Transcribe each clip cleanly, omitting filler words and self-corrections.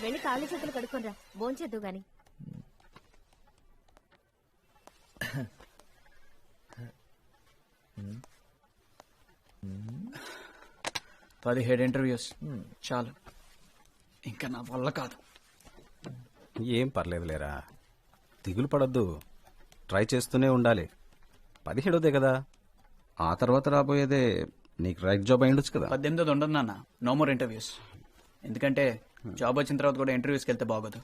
వెళ్ళి కాళ్ళు చేతులు కడుక్కోనరా, భోంచేద్దు గాని. 17 ఇంటర్వ్యూస్ చాలు, ఇంకా నా వల్ల కాదు. ఏం పర్లేదులేరా, దిగులు పడద్దు, ట్రై చేస్తూనే ఉండాలి. 17దే కదా, ఆ తర్వాత రాబోయేదే నీకు రైట్ జాబ్ అయ్యుండొచ్చు కదా. 18 ఉండదు నాన్న, నో మోర్ ఇంటర్వ్యూస్. ఎందుకంటే జాబ్ వచ్చిన తర్వాత కూడా ఇంటర్వ్యూస్కి వెళ్తే బాగోదు.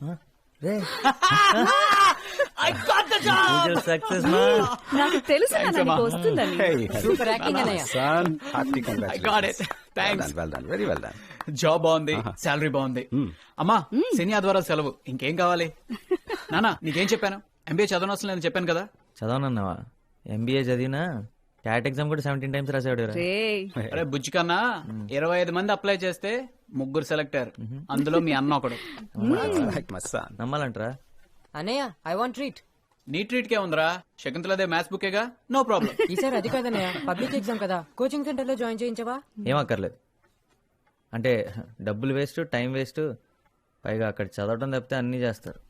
నాకు తెలుసు వస్తుందని. జాబ్ బాగుంది, శాలరీ బాగుంది, అమ్మా శని ఆదివారం సెలవు, ఇంకేం కావాలి? నానా నీకేం చెప్పాను, ఎంబీఏ చదవనవసరం లేదని చెప్పాను కదా. చదవనన్నావా? ఎంబీఏ చదివినా క్యాట్ ఎగ్జామ్ కూడా 17 times రాసాడు. అరే బుజ్జి కన్నా 25 మంది అప్లై చేస్తే 3 సెలెక్ట్ అయ్యారు, అందులో మీ అన్న ఒకడు. నమ్మాలంటరా? అన్నయ్య ఐ వాంట్ ట్రీట్. నీ ట్రీట్ కే ఉందిరా, శకుంతలదే మ్యాథ్స్ బుకేగా, నో ప్రాబ్లం. ఈసారి అది కాదన్నయ్య, పబ్లిక్ ఎగ్జామ్ కదా, కోచింగ్ సెంటర్ లో జాయిన్ చేయించవా? ఏం అక్కర్లేదు, అంటే డబ్బులు వేస్ట్, టైం వేస్ట్, పైగా అక్కడ చదవటం తప్పితే అన్ని చేస్తారు.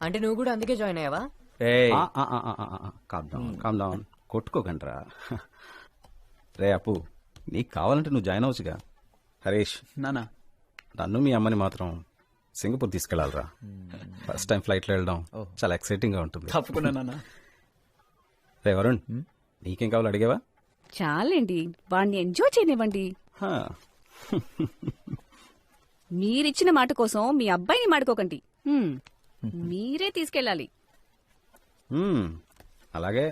అంటే నువ్వు కూడా అందుకే జాయిన్ అయ్యావా? Calm down, కొట్టుకోకండ్రా. రే అప్పు, నీకు కావాలంటే నువ్వు జాయిన్ అవ్వచ్చుగా. హరీష్ నానా, నన్ను మీ అమ్మని మాత్రం సింగపూర్ తీసుకెళ్లాలరా. ఫస్ట్ టైం ఫ్లైట్లో వెళ్ళడం చాలా ఎక్సైటింగ్ గా ఉంటుంది. తప్పకుండా నాన్న. రే వరుణ్, నీకేం కావాలో అడిగావా? చాలండి, వాడిని ఎంజాయ్ చేయనివ్వండి. మీరిచ్చిన మాట కోసం మీ అబ్బాయిని మాడుకోకండి, మీరే తీసుకెళ్ళాలి. అలాగే,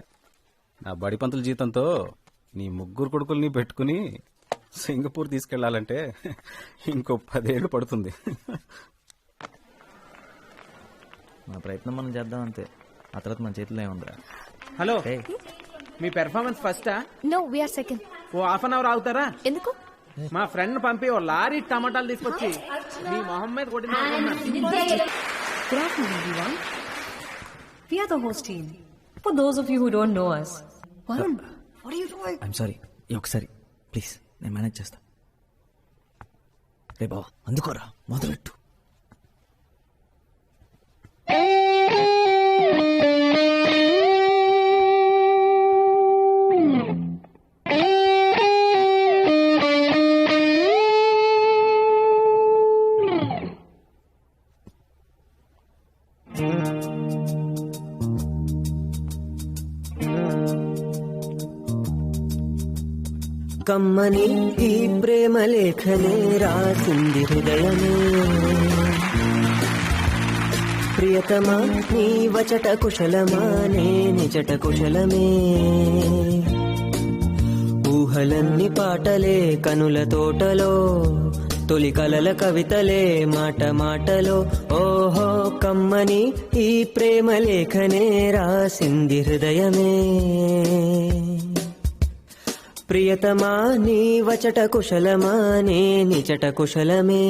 నా బడి పంతుల జీతంతో నీ 3 కొడుకుల్ని పెట్టుకుని సింగపూర్ తీసుకెళ్లాలంటే ఇంకో 10 ఏళ్ళు పడుతుంది. మన ప్రయత్నం మనం చేద్దాం అంతే, ఆ తర్వాత మన చేతిలో ఏముందిరా. హలో, మీ పెర్ఫార్మెన్స్ ఫస్టా? No, we are second. Oh half an hour ఆగుతారా? ఎందుకు? మా ఫ్రెండ్ పంపి ఓ లారీ టమాటాలు తీసుకొచ్చి మీ మొహం మీద కొట్టిన. We are the host team. For those of you who don't know us, Varun, what are you doing? I'm sorry, ఒకసారి ప్లీజ్, నేను మేనేజ్ చేస్తా. రే బావ, అందుకోరా, మొదలెట్టు. కమ్మని ఈ ప్రేమ లేఖనే రాసింది హృదయమే, ప్రియతమా నీ వచట కుశలమా నే నిజట కుశలమే, ఊహలన్నీ పాటలే కనుల తోటలో, తొలి కలల కవితలే మాట మాటలో, ఓహో కమ్మని ఈ ప్రేమ లేఖనే రాసింది హృదయమే, ప్రియతమా నీ వచట కుశలమా నే నిజట కుశలమే.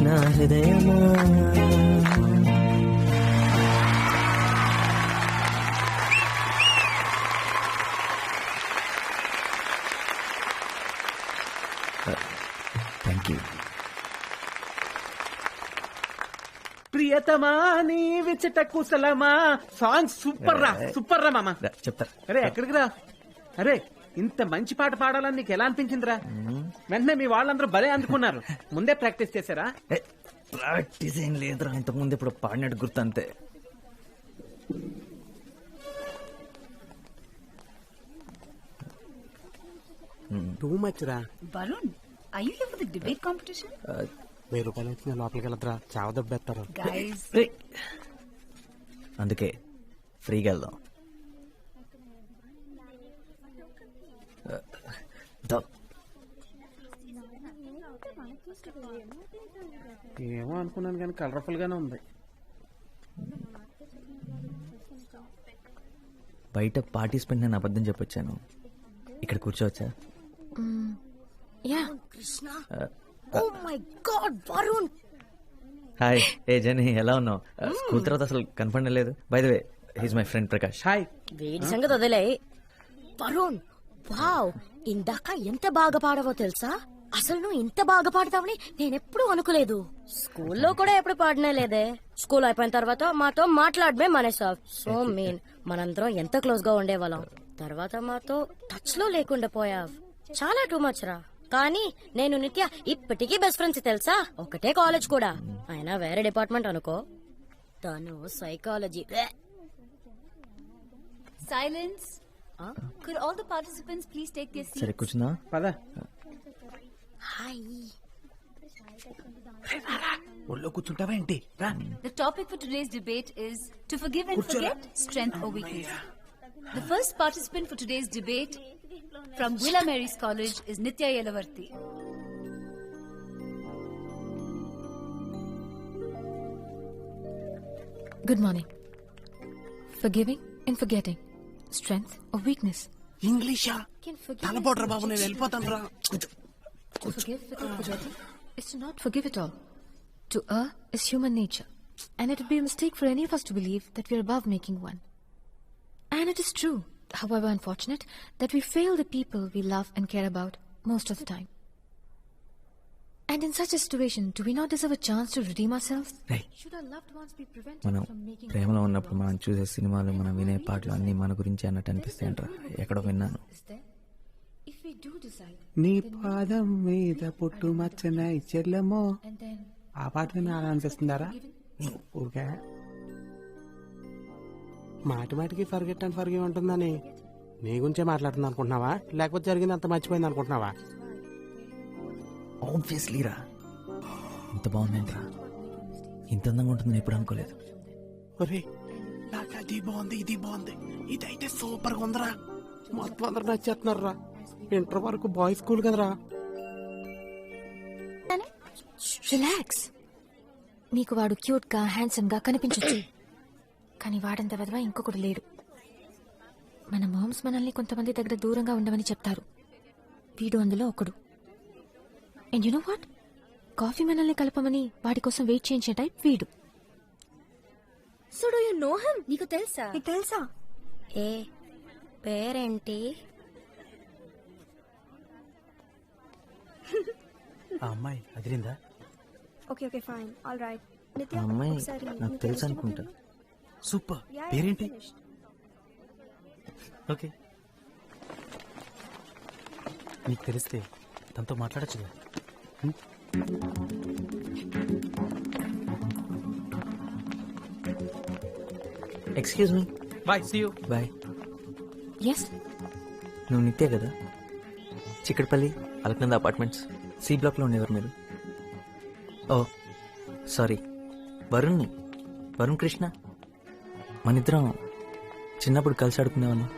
నా హృదయమా ప్రియతమా నీ విచట కుశలమా. సాంగ్ సూపర్ రా, సూపర్ రా మామ. చెప్తా. అరే ఎక్కడికి రా? అరే ఇంత మంచి పాట పాడాలని నీకు ఎలా అనిపించిందిరా? వెంటనే మీ వాళ్ళందరూ భలే అందుకున్నారు. ముందే ప్రాక్టీస్ చేశారా? ప్రాక్టీస్ ఏం లేదురా, ఇంతకుముందు ఇప్పుడు పాడినట్టు గుర్తు అంతే. టూ మచ్ రా. Varun, are you here for the debate competition? 1000 రూపాయలు వచ్చిన లోపలికి వెళ్ళద్రా, చావ దెబ్బేస్తారు. Guys, అందుకే ఫ్రీగా వెళ్దాం. ఏమో అనుకున్నాను కానీ కలర్ఫుల్ గానే ఉంది. బయట పార్టిసిపెంట్ నేను అబద్ధం చెప్పొచ్చాను. ఇక్కడ కూర్చోవచ్చా? Yeah hi. ఏ జని, ఎలా ఉన్నావు? స్కూల్ తర్వాత అసలు కనపడలేదు. By the way, he's my friend Prakash. Hi. వీడి సంగతి వదిలే. వరుణ్, వావ్, ఇందాక ఎంత బాగా పాడవో తెలుసా? అసలు నువ్వు ఇంత బాగా పాడతావని నేనెప్పుడు అనుకోలేదు. స్కూల్లో కూడా ఎప్పుడు పాడనే లేదే. స్కూల్ అయిపోయిన తర్వాత మాతో మాట్లాడమే మానేసావ్. So mean. మనందరం ఎంత క్లోజ్ గా ఉండేవాళ్ళం. తర్వాత మాతో టచ్ లో లేకుండా పోయావ్. చాలా టూ మచ్ రా. కానీ నేను నిత్య ఇప్పటికీ బెస్ట్ ఫ్రెండ్స్ తెలుసా. ఒకటే కాలేజ్ కూడా, అయినా వేరే డిపార్ట్మెంట్ అనుకో. తను psychology. Silence. Could all the participants please take their seats? సరే కూర్చుందా? పద. హాయ్. ఒళ్ళో కూర్చుంటావా ఏంటి? రా. The topic for today's debate is to forgive and forget, strength or weakness. The first participant for today's debate from Willa Mary's College is Nitya Yelavarthi. Good morning. Forgiving and forgetting, strength or weakness. ఇంగ్లీషా? Can forgive తలపోట్రా బాబు, నేను వెళ్ళిపోతాను రా. to forgive without forgetting is to not forgive at all. To err is human nature, and it would be a mistake for any of us to believe that we are above making one. And it is true, however unfortunate, that we fail the people we love and care about most of the time. And in such a situation, do we not deserve a chance to redeem ourselves? Hey. Should our loved ones be prevented మనం from making ప్రేమలో ఉన్నప్పుడు మనం చూసే సినిమాలు, మనం వినే పాటలు అన్నీ మన గురించి అన్నట్టు అనిపిస్తాయంటారా? ఎక్కడో విన్నాను. is there? If we do decide, నీ పాదం మీద పుట్టు మచ్చన చెల్లెమో. and then ఆ పాట విని అలా అనిపిస్తుందారా? ఊరికే మాటి మాటికి ఫర్గెట్ అండ్ ఫర్గివ్ ఉంటుందని నీ గురించే మాట్లాడుతుంది అనుకుంటున్నావా, లేకపోతే జరిగింది అంత మర్చిపోయింది అనుకుంటున్నావా? ఆబ్వియస్లీ రా. ఇంత బాగుందేంట్రా? ఇంత అందంగా ఉంటుందని ఎప్పుడు అనుకోలేదు. ఒరే, నాకు అది బాగుంది, ఇది బాగుంది, ఇదైతే సూపర్ గా ఉందిరా. మొత్తం అందరు నచ్చేస్తున్నారు రా. ఇంటర్ వరకు బాయ్స్ స్కూల్ కదరా. రిలాక్స్. మీకు వాడు క్యూట్ గా హ్యాండ్సమ్ గా కనిపించచ్చు, కానీ వాడంత వదవా ఇంకొకడు లేడు. మన మామ్స్ మనల్ని కొంతమంది దగ్గర దూరంగా ఉండమని చెప్తారు. వీడు అందులో ఒకడు. And you know what? Coffee మనల్ని కలపమని వాడి కోసం వెయిట్ చేయించే టైప్ వీడు. So do you know him? నీకు తెలుసా? తెలుసా? ఏ పేరేంటి? ఆ అమ్మాయి అదిరిందా? Okay okay fine all right. ఆ అమ్మాయి నాకు తెలుసు అనుకుంటా. సూపర్. పేరేంటి? ఓకే, నీకు తెలిస్తే తనతో మాట్లాడచ్చు. Excuse me. Bye, see you. Bye. Yes, నువ్వు నిత్య కదా? చిక్కడపల్లి అలకనంద అపార్ట్మెంట్స్ సి బ్లాక్లో ఉండేవారు మీరు? ఓ సారీ, వరుణ్ని. వరుణ్ కృష్ణ. మన ఇద్దరం చిన్నప్పుడు కలిసి ఆడుకునేవాళ్ళం.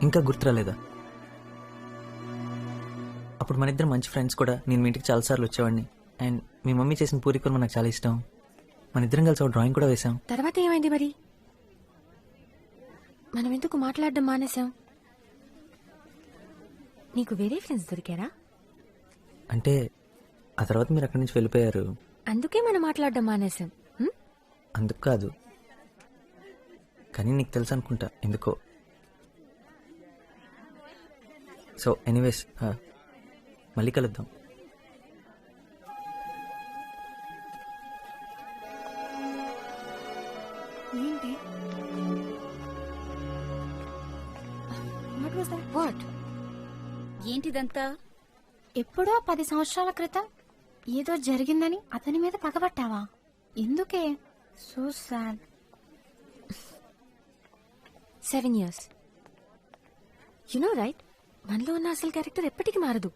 ఇంకా గుర్తురాలేదా? అప్పుడు మన ఇద్దరం మంచి ఫ్రెండ్స్ కూడా. నేను మీ ఇంటికి చాలాసార్లు వచ్చేవాడిని. అండ్ మీ మమ్మీ చేసిన పూరి కూర నాకు చాలా ఇష్టం. మన ఇద్దరం కలిసి ఒక డ్రాయింగ్ కూడా వేసాం. తర్వాత ఏమైంది మరి? మనం ఎందుకు మాట్లాడడం మానేశాం? నీకు వేరే ఫ్రెండ్స్ దొరికారా? అంటే ఆ తర్వాత మీరు అక్కడి నుంచి వెళ్ళిపోయారు. అందుకే మనం మాట్లాడడం మానేశాం. అందుకు కాదు, కానీ నీకు తెలుసు అనుకుంటా ఎందుకో. సో ఎనీవేస్, మళ్ళీ కలుద్దాం. ఏంటి? వాట్? ఏంటిదంతా? ఎప్పుడో 10 సంవత్సరాల క్రితం ఏదో జరిగిందని అతని మీద పగబట్టావా? ఎందుకే? So sad. 7 years. You know right, మనలో ఉన్న అసలు క్యారెక్టర్ ఎప్పటికీ మారదు.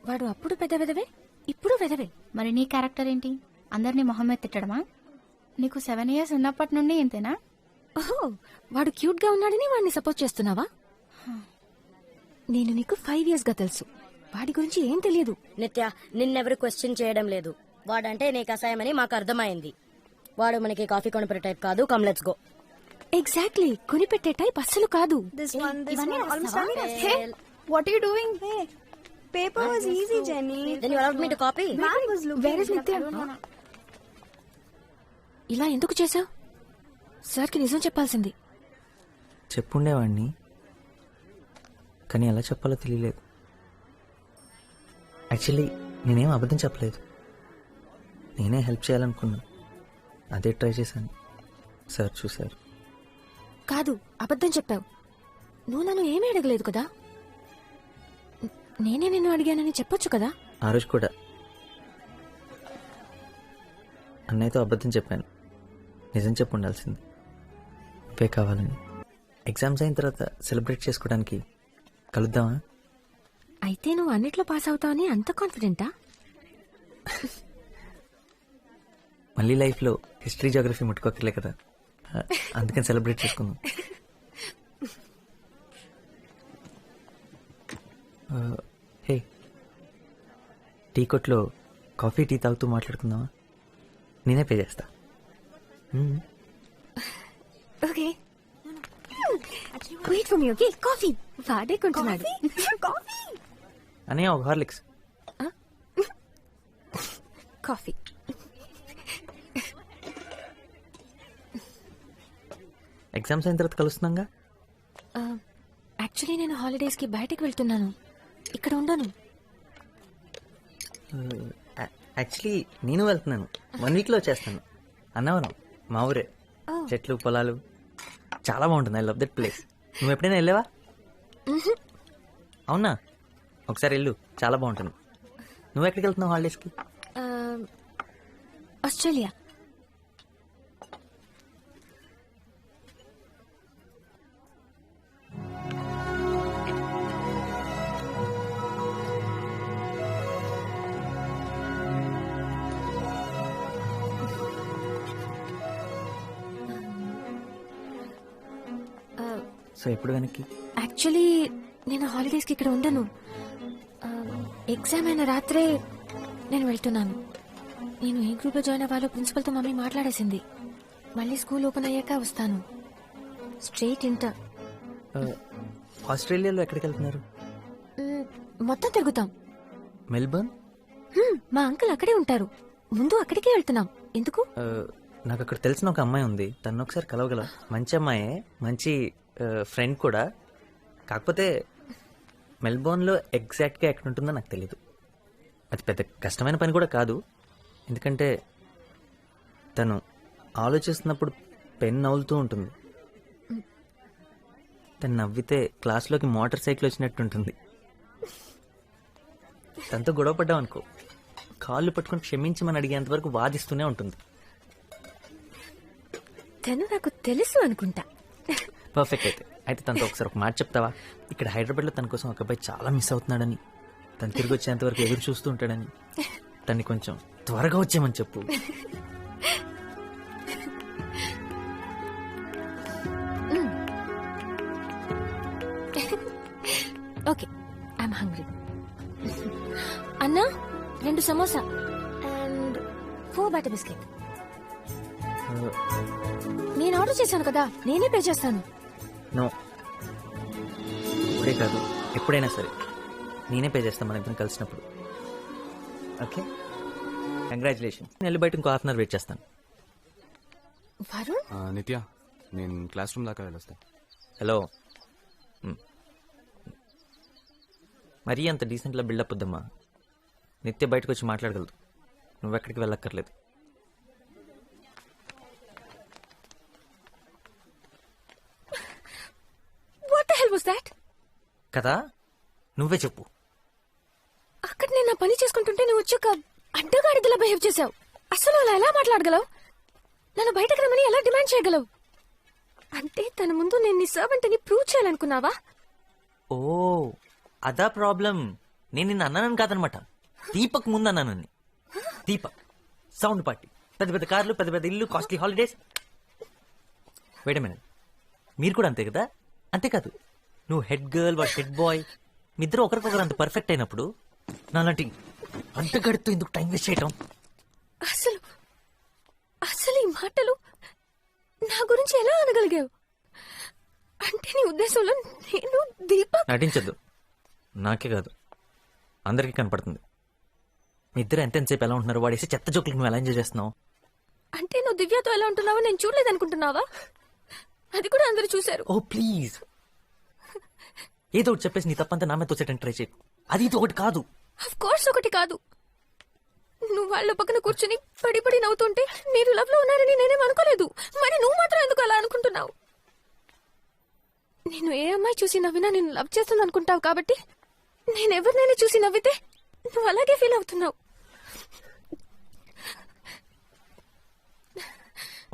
వాడు అప్పుడు పెద్ద వెదవే, ఇప్పుడు వెదవే. మరి నీ క్యారెక్టర్ ఏంటి? అందరినీ మొహం మీద తిట్టడమా? నీకు 7 years ఉన్నప్పటి నుండి ఇంతేనా? ఓహో, వాడు క్యూట్ గా ఉన్నాడని వాడిని సపోర్ట్ చేస్తున్నావా? నేను నీకు 5 years గా తెలుసు. వాడి గురించి ఏం తెలియదు. నిత్య, నిన్నెవరు క్వశ్చన్ చేయడం లేదు. వాడంటే నీకు అసహ్యమని మాకు అర్థమైంది. వాడు మనకి కాఫీ కొనపడే టైప్ కాదు. Come let's go. ఎగ్జాక్ట్లీ కొనిపెట్టే టైప్ అస్సలు కాదు. What are you doing? Hey, paper was easy, Jenny. Then you allowed me to copy? Ma'am was looking. Where is Nitya? ఇలా ఎందుకు చేసావు? సార్కి నిజం చెప్పాల్సింది. చెప్పుండేవాడిని, కానీ ఎలా చెప్పాలో తెలియలేదు. యాక్చువల్లీ నేనేం అబద్ధం చెప్పలేదు, నేనే హెల్ప్ చేయాలనుకున్నాను, అదే ట్రై చేశాను. సార్ చూశారు. కాదు, అబద్ధం చెప్పావు. నువ్వు నన్ను ఏమీ అడగలేదు కదా. నేనే నిన్ను అడిగానని చెప్పొచ్చు కదా. ఆ రోజు కూడా అన్నయ్యతో అబద్ధం చెప్పాను, నిజం చెప్పు ఉండాల్సింది. పే కావాలని. ఎగ్జామ్స్ అయిన తర్వాత సెలబ్రేట్ చేసుకోవడానికి కలుద్దామా? అయితే నువ్వు అన్నిట్లో పాస్ అవుతావని అంత కాన్ఫిడెంటా? మళ్ళీ లైఫ్లో హిస్టరీ జోగ్రఫీ ముట్టుకోకర్లే కదా, అందుకని సెలబ్రేట్ చేసుకుందాం. హే, టీ కొట్లో కాఫీ టీ తాగుతూ మాట్లాడుకుందామా? నేనే పే చేస్తా. Okay, wait for me. Okay, coffee వాడే కొంటున్నాడు. అనే ఒక హార్లిక్స్. కాఫీ. ఎగ్జామ్స్ అయిన తర్వాత కలుస్తున్నాగా. యాక్చువల్లీ నేను హాలిడేస్ కి బయటకు వెళ్తున్నాను, ఇక్కడ ఉండను. యాక్చువల్లీ నేను వెళ్తున్నాను, 1 వీక్లో వచ్చేస్తాను. అన్నవరం మా ఊరే, చెట్లు పొలాలు చాలా బాగుంటుంది. I love that place. నువ్వు ఎప్పుడైనా వెళ్ళావా? అవునా, ఒకసారి వెళ్ళు, చాలా బాగుంటుంది. నువ్వు ఎక్కడికి వెళ్తున్నావు హాలిడేస్కి? ఆస్ట్రేలియా. సో ఎప్పుడు వెనక్కి? యాక్చువల్లీ నేను హాలిడేస్కి ఇక్కడ ఉండను. ఎగ్జామ్ అయిన రాత్రే నేను వెళ్తున్నాను. నేను ఏ గ్రూప్లో జాయిన్ అవ్వాలో ప్రిన్సిపల్తో మమ్మీ మాట్లాడేసింది. మళ్ళీ స్కూల్ ఓపెన్ అయ్యాక వస్తాను. Straight inter. ఆస్ట్రేలియాలో ఎక్కడికి వెళ్తున్నారు? మొత్తం తిరుగుతాం. మెల్బర్న్? మా అంకుల్ అక్కడే ఉంటారు, ముందు అక్కడికే వెళ్తున్నాం. ఎందుకు? నాకు అక్కడ తెలిసిన ఒక అమ్మాయి ఉంది, తను ఒకసారి కలవగలవు. మంచి అమ్మాయే, మంచి ఫ్రెండ్ కూడా. కాకపోతే మెల్బోర్న్లో ఎగ్జాక్ట్గా ఎక్కడ ఉంటుందో నాకు తెలీదు. అది పెద్ద కష్టమైన పని కూడా కాదు, ఎందుకంటే తను ఆలోచిస్తున్నప్పుడు పెన్ నవ్వులుతూ ఉంటుంది. తను నవ్వితే క్లాస్లోకి మోటార్ సైకిల్ వచ్చినట్టు ఉంటుంది. తనతో గొడవ పడ్డాం అనుకో, కాళ్ళు పట్టుకొని క్షమించమని అడిగేంత వరకు వాదిస్తూనే ఉంటుంది. తను నాకు తెలుసు అనుకుంటా. పర్ఫెక్ట్. అయితే తనతో ఒకసారి ఒక మాట చెప్తావా? ఇక్కడ హైదరాబాద్లో తన కోసం ఒక అబ్బాయి చాలా మిస్ అవుతున్నాడని, తను తిరిగి వచ్చేంత వరకు ఎదురు చూస్తూ ఉంటాడని, తన్ని కొంచెం త్వరగా వచ్చేయమని చెప్పు. Okay, I'm hungry. అన్నా, 2 సమోసా అండ్ 4 బటర్ బిస్కెట్. నేను ఆర్డర్ చేశాను కదా, నేనే పే చేస్తాను. నో, ఇప్పుడే కాదు, ఎప్పుడైనా సరే నేనే పే చేస్తాను మన ఇద్దరం కలిసినప్పుడు. Okay, congratulation. నేను వెళ్ళి బయట ఇంకో ½ అవర్ వెయిట్ చేస్తాను. వరుణ్, నిత్య, నేను క్లాస్ రూమ్ దాకా వెళ్ళొస్తా. హలో, మరీ అంత డీసెంట్లా బిల్డప్ వద్దమ్మా. నిత్య బయటకు వచ్చి మాట్లాడగలదు, నువ్వెక్కడికి వెళ్ళక్కర్లేదు. What the hell was that? కదా, నువ్వే చెప్పు. అక్కడ నేను నా పని చేసుకుంటుంటే నువ్వు వచ్చి ఒక అడ్డగాడిదలా బిహేవ్ చేసావు. అసలు అలా ఎలా మాట్లాడగలవు? నన్ను బయటకు రమ్మని ఎలా డిమాండ్ చేయగలవు? అంటే తన ముందు నేను నీ సర్వెంట్ అని ప్రూవ్ చేయాలనుకున్నావా? ఓ, అదా ప్రాబ్లం. నేను నిన్ను అన్నానని కాదనమాట, దీపక్ ముందు అన్నానని. దీపక్ సౌండ్ పార్టీ, పెద్ద పెద్ద కార్లు, పెద్ద పెద్ద ఇల్లు, costly holidays. Wait a minute, మీరు కూడా అంతే కదా? అంతేకాదు, నువ్వు హెడ్ గర్ల్, వాడు హెడ్ బాయ్, మీ ఇద్దరు ఒకరికొకరు అంత పర్ఫెక్ట్ అయినప్పుడు నాలాంటి అంటగడుతూ ఎందుకు టైం వేస్ట్ చేయటం? అసలు ఈ మాటలు నా గురించి ఎలా అనగలిగావు? అంటే నీ ఉద్దేశంలో నేను దీపక్ నటించద్దు, నాకే కాదు అందరికీ కనపడుతుంది. మీ ఇద్దరు ఎంతసేపు ఎలా ఉంటున్నారు, వాడేసి చెత్త జోకులకి నువ్వు ఎలా ఎంజాయ్ చేస్తున్నావు? అంటే నువ్వు దివ్యతో ఎలా ఉంటున్నావో నేను చూడలేదనుకుంటున్నావా? అది కూడా అందరూ చూశారు. ఓ ప్లీజ్, ఏదో ఒకటి చెప్పేసి నీ తప్పంతా నా మీద తోసేటట్టు ట్రై చేయి. అది ఇది ఒకటి కాదు. ఆఫ్ కోర్స్ ఒకటి కాదు. నువ్వు వాళ్ళ పక్కన కూర్చుని పడి పడి నవ్వుతుంటే మీరు లవ్ లో ఉన్నారని నేనేం అనుకోలేదు. మరి నువ్వు మాత్రం ఎందుకు అలా అనుకుంటున్నావు? నేను ఏ అమ్మాయి చూసి నవ్వినా నేను లవ్ చేస్తుంది అనుకుంటావు కాబట్టి నేను ఎవరినైనా చూసి నవ్వితే నువ్వు అలాగే ఫీల్ అవుతున్నావు.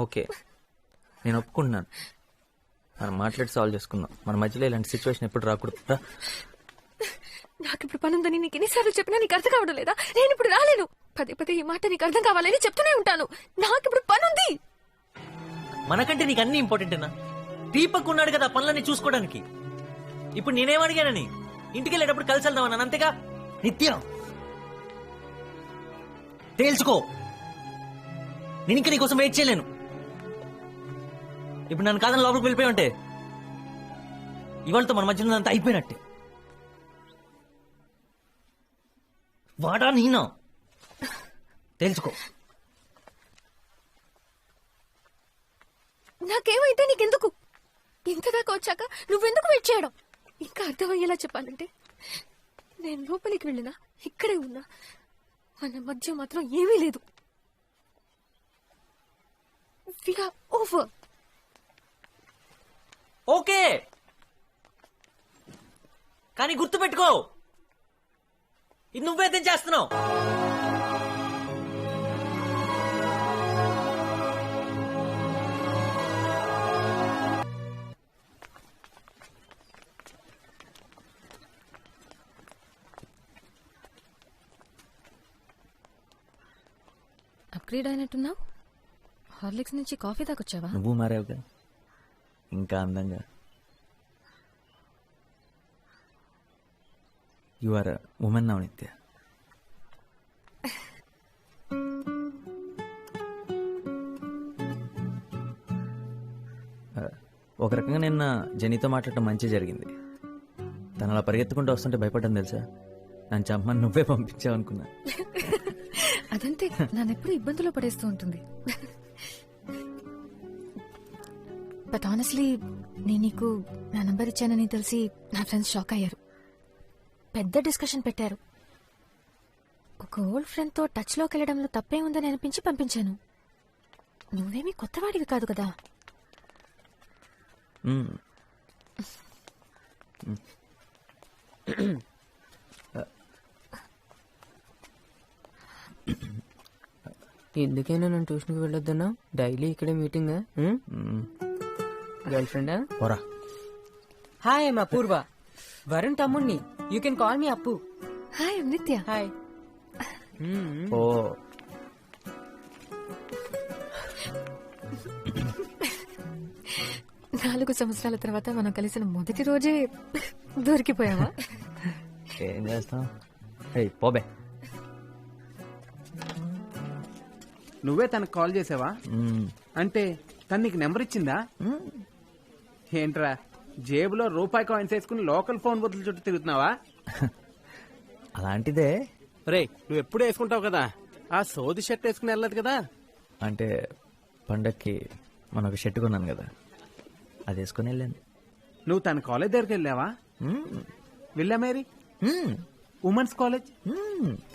ఓకే, నేను ఒప్పుకుంటున్నాను. మనం మాట్లాడి సాల్వ్ చేసుకుందాం. మన మధ్యలో ఇలాంటి సిచ్యువేషన్ ఎప్పుడు రాకూడదు. నాకు ఇప్పుడు పని ఉందని నీకు ఎన్నిసార్లు చెప్పినా నీకు అర్థం కావడం లేదా? నేను ఇప్పుడు రాలేను. పదే పదే ఈ మాట నీకు అర్థం కావాలని చెప్తూనే ఉంటాను. నాకు ఇప్పుడు పని ఉంది. మనకంటే నీకు అన్ని ఇంపార్టెంటేనా? దీపక్ ఉన్నాడు కదా పనులన్నీ చూసుకోవడానికి. ఇప్పుడు నేనేం అడిగానని ఇంటికి వెళ్ళేటప్పుడు కలిసి వెళ్దామన్నాను, అంతేగా. నిత్యం తేల్చుకో, నేను ఇంకా నీకోసం వెయిట్ చేయలేను. ఇప్పుడు నన్ను కాదని లోపలికి వెళ్ళిపోయి ఉంటే ఇవాళతో మన మధ్య అంతా అయిపోయినట్టే. వాడా నేనా తెలుసుకో. నాకేమైతే నీకెందుకు? ఇంతదాకా వచ్చాక నువ్వెందుకు వెయిట్ చేయడం? ఇంకా అర్థమయ్యేలా చెప్పాలంటే నేను లోపలికి వెళ్ళినా ఇక్కడే ఉన్నా మన మధ్య మాత్రం ఏమీ లేదు. We are over. ఓకే, కానీ గుర్తు పెట్టుకో, ఇది నువ్వైతే చేస్తున్నావు. అప్గ్రేడ్ అయినట్టున్నావు. హార్లిక్స్ నుంచి కాఫీ దాకొచ్చావా? నువ్వు మారావుగా, ఇంకా అందంగా. యు ఆర్ ఉమెన్ నౌ నిత్య. ఒక రకంగా నిన్న జెనీతో మాట్లాడటం మంచి జరిగింది. తను అలా పరిగెత్తుకుంటూ వస్తుంటే భయపడ్డాను తెలుసా. నన్ను చంపని నువ్వే పంపించావు అనుకున్నా. అదంతే, నన్నెప్పుడు ఇబ్బందులో పడేస్తూ ఉంటుంది. బట్ ఆనెస్ట్లీ నేను నీకు నా నంబర్ ఇచ్చానని తెలిసి నా ఫ్రెండ్స్ షాక్ అయ్యారు. పెద్ద డిస్కషన్ పెట్టారు. ఒక ఓల్డ్ ఫ్రెండ్ తో టచ్ లోకి వెళ్ళడంలో తప్పే ఉందని అనిపించి పంపించాను. నువ్వేమీ కొత్తవాడివి కాదు కదా. ఎందుకైనా నన్ను ట్యూషన్కి వెళ్ళొద్దన్నా? డైలీ ఇక్కడే మీటింగ్. గర్ల్ ఫ్రెండా? పోరా. హాయ్ ఐమ్ అపూర్వ, వరుణ్ తమ్ముణ్ణి. యూ కెన్ కాల్ మీ అప్పు. హాయ్ నిత్య. హాయ్. ఓ 4 సంవత్సరాల తర్వాత మనం కలిసిన మొదటి రోజే దొరికిపోయావా? ఏం చేస్తాం. పోబే. నువ్వే తనకు కాల్ చేసావా? అంటే తను నీకు నెంబర్ ఇచ్చిందా? ఏంట్రా జేబులో రూపాయి కాయిన్స్ వేసుకుని లోకల్ ఫోన్ బదులు చుట్టూ తిరుగుతున్నావా? అలాంటిదే. రే నువ్వు ఎప్పుడు వేసుకుంటావు కదా, ఆ సోది షర్ట్ వేసుకుని వెళ్ళదు కదా. అంటే పండక్కి మనం ఒక షర్ట్ కొన్నాను కదా, అది వేసుకుని వెళ్ళాను. నువ్వు తన కాలేజ్ దగ్గరికి వెళ్ళావా? విల్లా మేరీ ఉమెన్స్ కాలేజ్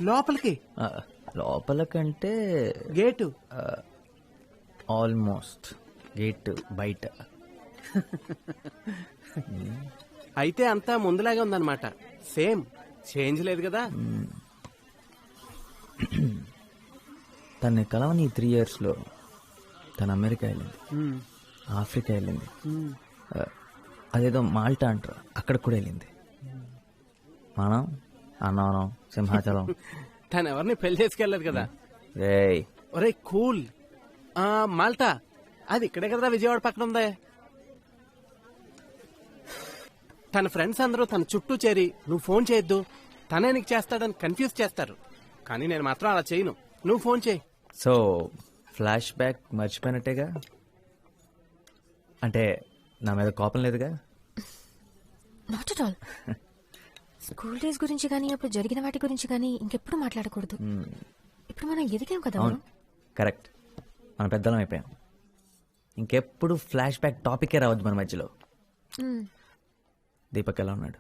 లోపలికి? లోపలకంటే గేటు ఆల్మోస్ట్ గేట్ బయట. అయితే అంతా ముందులాగే ఉందన్నమాట. సేమ్ చేంజ్ లేదు కదా. తను కలవని 3 years లో తను అమెరికా వెళ్ళింది, ఆఫ్రికా వెళ్ళింది, అదేదో మాల్టా అంటారు అక్కడికి కూడా వెళ్ళింది. మనం అన్నవరం, సింహాచలం. తను ఎవరిని పెళ్లి చేసుకెళ్ళదు కదా. రేయ్ ఒరే కూల్. మాల్టా అది ఇక్కడే కదా, విజయవాడ పక్కన ఉందే. తన ఫ్రెండ్స్ అందరూ తన చుట్టూ చేరి నువ్వు ఫోన్ చేయొద్దు, తనే నీకు చేస్తాడని కన్ఫ్యూజ్ చేస్తారు. కానీ నేను మాత్రం అలా చేయను. నువ్వు ఫోన్ చేయి. సో ఫ్లాష్ బ్యాక్ మర్చిపోయినట్టేగా. అంటే నా మీద కోపం లేదుగా? Not at all. School days గురించి కానీ అప్పుడు జరిగిన వాటి గురించి కానీ ఇంకెప్పుడు మాట్లాడకూడదు. ఇప్పుడు మనం ఎదిగాం కదా. అవును, కరెక్ట్. మన పెద్దలం అయిపోయాం. ఇంకెప్పుడు ఫ్లాష్ బ్యాక్ టాపికే రావద్దు మన మధ్యలో. దీపక్ ఎలా ఉన్నాడు?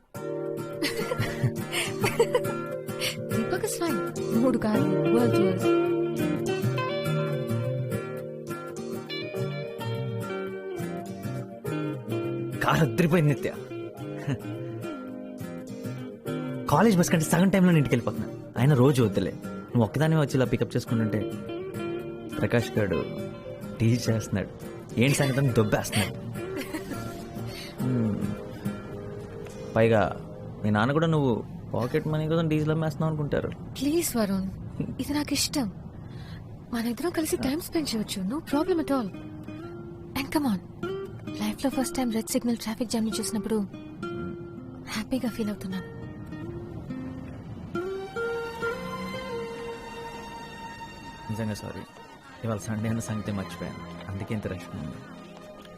Deepak is fine. 3 కార్లు, వరల్డ్ టూర్స్. కారు అద్దరిపోయింది నిత్య. కాలేజ్ బస్ కంటే సగం టైంలో ఇంటికి వెళ్ళిపోతున్నా. ఆయన రోజు వద్దులే, నువ్వు ఒక్కదాన్ని వచ్చి ఇలా పికప్ చేసుకుంటుంటే ప్రకాష్ గారు టీచ్ చేస్తున్నాడు. ఏంటి సంగతి దొబ్బేస్తున్నాడు. పైగా మీ నాన్న కూడా నువ్వు పాకెట్ మనీ కోసం డీజిల్ అమ్మేస్తున్నావు అనుకుంటారు. ప్లీజ్ వరుణ్, ఇది నాకు ఇష్టం. మన ఇద్దరం కలిసి టైం స్పెండ్ చేయొచ్చు. No problem at all. And come on, life లో first time red signal traffic jam ని చూసినప్పుడు హ్యాపీగా ఫీల్ అవుతున్నాను. నిజంగా సారీ, ఇవాళ సండే అన్న సంగతి మర్చిపోయాను. అందుకే ఇంత రష్ ఉంది.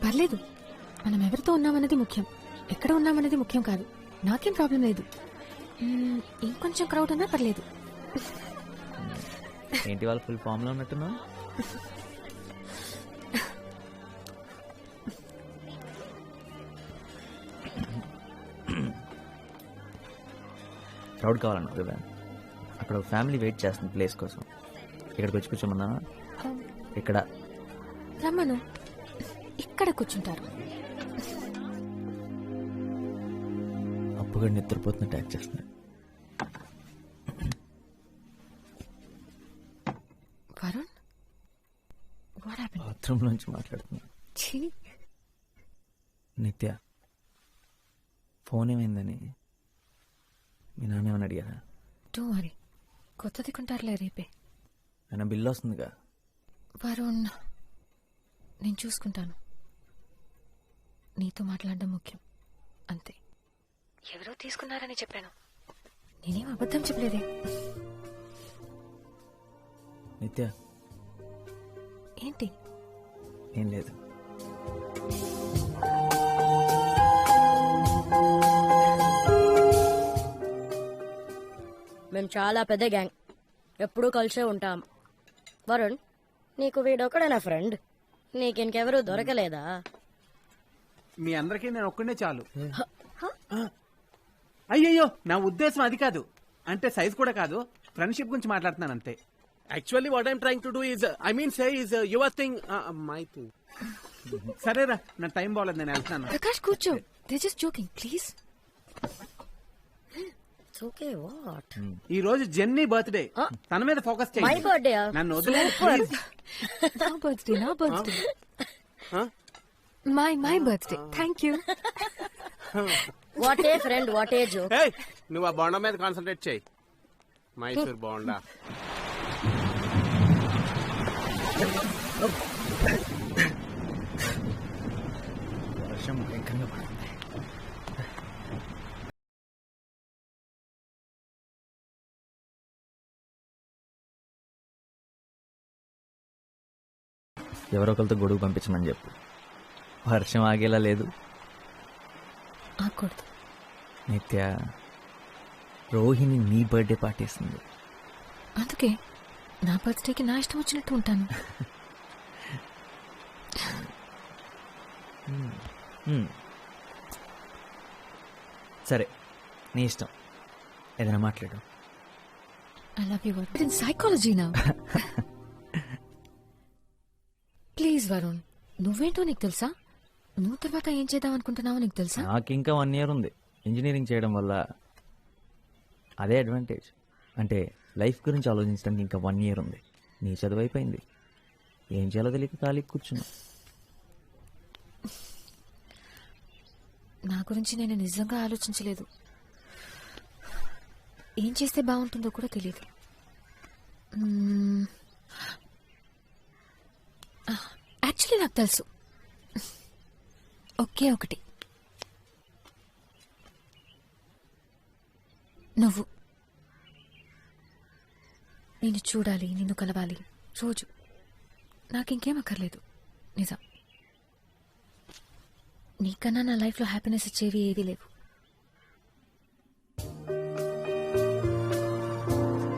పర్లేదు, మనం ఎవరితో ఉన్నామన్నది ముఖ్యం, ఎక్కడ ఉన్నామన్నది ముఖ్యం కాదు. నాకేం ప్రాబ్లం లేదు. ఇంకొంచెం క్రౌడ్ ఉన్నా పర్లేదు. ఏంటి వాళ్ళు ఫుల్ ఫామ్ లో ఉన్నట్టున్నావు? క్రౌడ్ కావాలన్నా కదా, అక్కడ ఒక ఫ్యామిలీ వెయిట్ చేస్తుంది ప్లేస్ కోసం. ఇక్కడికి వచ్చి కూర్చోమన్నా? ఇక్కడ రమ్మను, ఇక్కడ కూర్చుంటారు. అప్పుగా నిద్రపోతున్నట్టు యాక్ట్ చేస్తున్నాడు. Varun, what happened? బాత్రూమ్ నుంచి మాట్లాడుతున్నా. నిత్య, ఫోన్ ఏమైందని మీ నాన్న ఏమని అడిగారా? డోంట్ వరీ, కొత్తది కొంటారులే రేపే. ఆయన బిల్లు వస్తుందిగా. వరుణ్, నేను చూసుకుంటాను. నీతో మాట్లాడడం ముఖ్యం, అంతే. ఎవరో తీసుకున్నారని చెప్పాను, నేనేం అబద్ధం చెప్పలేదే. నిత్య, ఏంటి? ఏం లేదు. మేము చాలా పెద్ద గ్యాంగ్, ఎప్పుడూ కలిసే ఉంటాం. వరుణ్, నీకు వీడొక్కడే నా ఫ్రెండ్, నీకింకెవరూ దొరకలేదా? మీ అందరికీ నేను ఒక్కడే చాలు. అయ్యయ్యో, నా ఉద్దేశం అది కాదు. అంటే సైజ్ కూడా కాదు, ఫ్రెండ్షిప్ గురించి మాట్లాడుతున్నాను అంతే. Actually, what I'm trying to do is, your thing, my thing. సరేరా, నా టైం బాగలేదు, నేను వెళ్తాను. ప్రకాష్ కూర్చో, they just joking please. Okay, what? ఈ రోజు జెన్నీ బర్త్డే, తన మీద ఫోకస్ మై చేయండి. బర్త్డే? నన్ను వదిలేదు నా బర్త్డే, నా birthday, my birthday. Thank you. What a friend, what a joke. Hey, నువ్వు ఆ బోండా మీద కాన్సన్ట్రేట్ చేయి. మైసూర్ బోండా. వర్షం భయంకరంగా పడుతుంది. ఎవరో ఒకరితో గొడుగు పంపించమని చెప్పు. వర్షం ఆగేలా లేదు. ఆకూడదు. నిత్య, రోహిణి నీ బర్త్డే పార్టీ ఇస్తుంది. అందుకే నా బర్త్డేకి నా ఇష్టం వచ్చినట్టు ఉంటాను. సరే, నీ ఇష్టం, ఏదైనా మాట్లాడు. I love you, Varun. In psychology now. Please Varun, నువ్వేంటో నీకు తెలుసా? నువ్వు తర్వాత ఏం చేద్దాం అనుకుంటున్నావో నీకు తెలుసా? నాకు ఇంకా 1 year ఉంది. ఇంజనీరింగ్ చేయడం వల్ల అదే అడ్వాంటేజ్. అంటే లైఫ్ గురించి ఆలోచించడానికి ఇంకా 1 year ఉంది. నీ చదువు అయిపోయింది, ఏం చేయాలో తెలియక ఖాళీ కూర్చున్నా. నా గురించి నేను నిజంగా ఆలోచించలేదు. ఏం చేస్తే బాగుంటుందో కూడా తెలియదు. యాక్చువల్లీ నాకు తెలుసు, ఒకే ఒకటి. నువ్వు. నేను చూడాలి, నిన్ను కలవాలి రోజు. నాకింకేం అక్కర్లేదు, నిజం. నీకన్నా నా లైఫ్లో హ్యాపీనెస్ ఇచ్చేవి ఏవీ లేవు.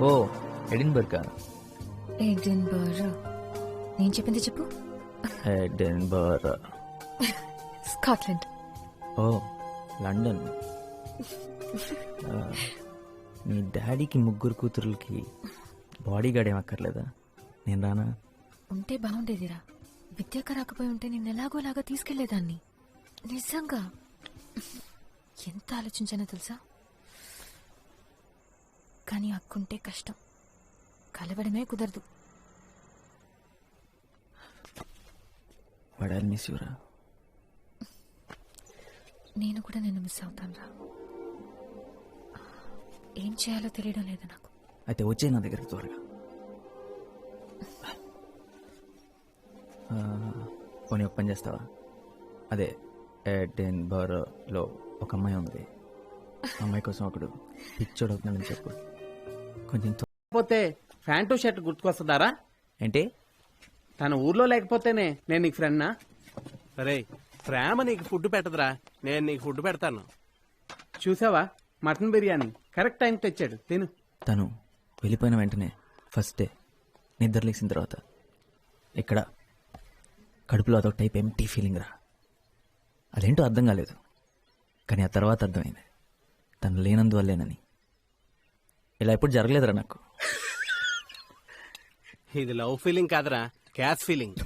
ఓ ఎడిన్బర్గ్. ఎడిన్బర్గ్. నేను చెప్పింది చెప్పు. ఎడిన్బర్గ్. స్కాట్లాండ్. ఓ లండన్. మీ డాడీకి 3 కూతురులకి బాడీ గార్డ్ ఏం అక్కర్లేదా? నేను రానా? ఉంటే బాగుండేదిరా. విద్యాక రాకపోయి ఉంటే నేను ఎలాగోలాగా తీసుకెళ్లేదాన్ని. నిజంగా ఎంత ఆలోచించానో తెలుసా? కానీ అక్కుంటే కష్టం, కలవడమే కుదరదు. బట్ ఐ మిస్ యూ రా. నేను కూడా నిన్ను మిస్ అవుతాను రా. ఏం చేయాలో తెలియడం లేదు నాకు. అయితే వచ్చే నా దగ్గరికి త్వరగా. పోనీ ఒక పని చేస్తావా? అదే ఎడిన్బర్గ్లో ఒక అమ్మాయి ఉంది. అమ్మాయి కోసం ఒకడు పిచ్చోడు అవుతున్నాడని చెప్పు. కొంచెం లేకపోతే ప్యాంటు షర్ట్ గుర్తుకొస్తుందారా? ఏంటి? తన ఊర్లో లేకపోతేనే నేను నీకు ఫ్రెండ్నా? అరే ప్రేమ నీకు ఫుడ్ పెట్టదురా, నేను నీకు ఫుడ్ పెడతాను. చూసావా, మటన్ బిర్యానీ కరెక్ట్ టైం తెచ్చాడు, తిను. తను వెళ్ళిపోయిన వెంటనే ఫస్ట్ డే నిద్ర లేచిన తర్వాత ఇక్కడ కడుపులో అదొక టైప్ ఎంటీ ఫీలింగ్ రా. అదేంటో అర్థం కాలేదు, కానీ ఆ తర్వాత అర్థమైంది తను లేనందువల్లేనని. ఇలా ఎప్పుడు జరగలేదురా నాకు. ఇది లవ్ ఫీలింగ్ కాదురా, క్యాష్ ఫీలింగ్.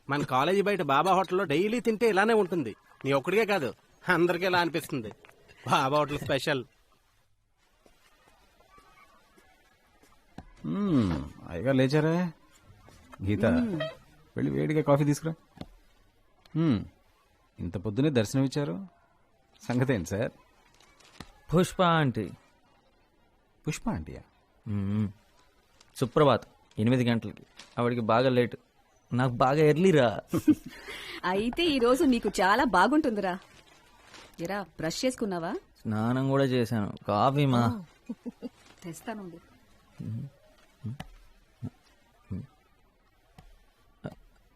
మన కాలేజీ బయట బాబా హోటల్లో డైలీ తింటే ఇలానే ఉంటుంది. నీ ఒక్కడికే కాదు, అందరికీ ఇలా అనిపిస్తుంది. బాబా హోటల్ స్పెషల్. అయ్యగా లేచారా? గీత, వెళ్ళి వేడిగా కాఫీ తీసుకురా. ఇంత పొద్దునే దర్శనం ఇచ్చారు, సంగతి ఏంటి సార్? పుష్ప ఆంటీ. పుష్ప ఆంటీయా? సుప్రభాత్ 8 గంటలకి. ఆవిడికి బాగా లేట్, నాకు బాగా ఎర్లీరా. అయితే ఈ రోజు నీకు చాలా బాగుంటుందిరా. ఎరా బ్రష్ చేసుకున్నావా? స్నానం కూడా చేశాను. కాఫీ మా తెస్తాను.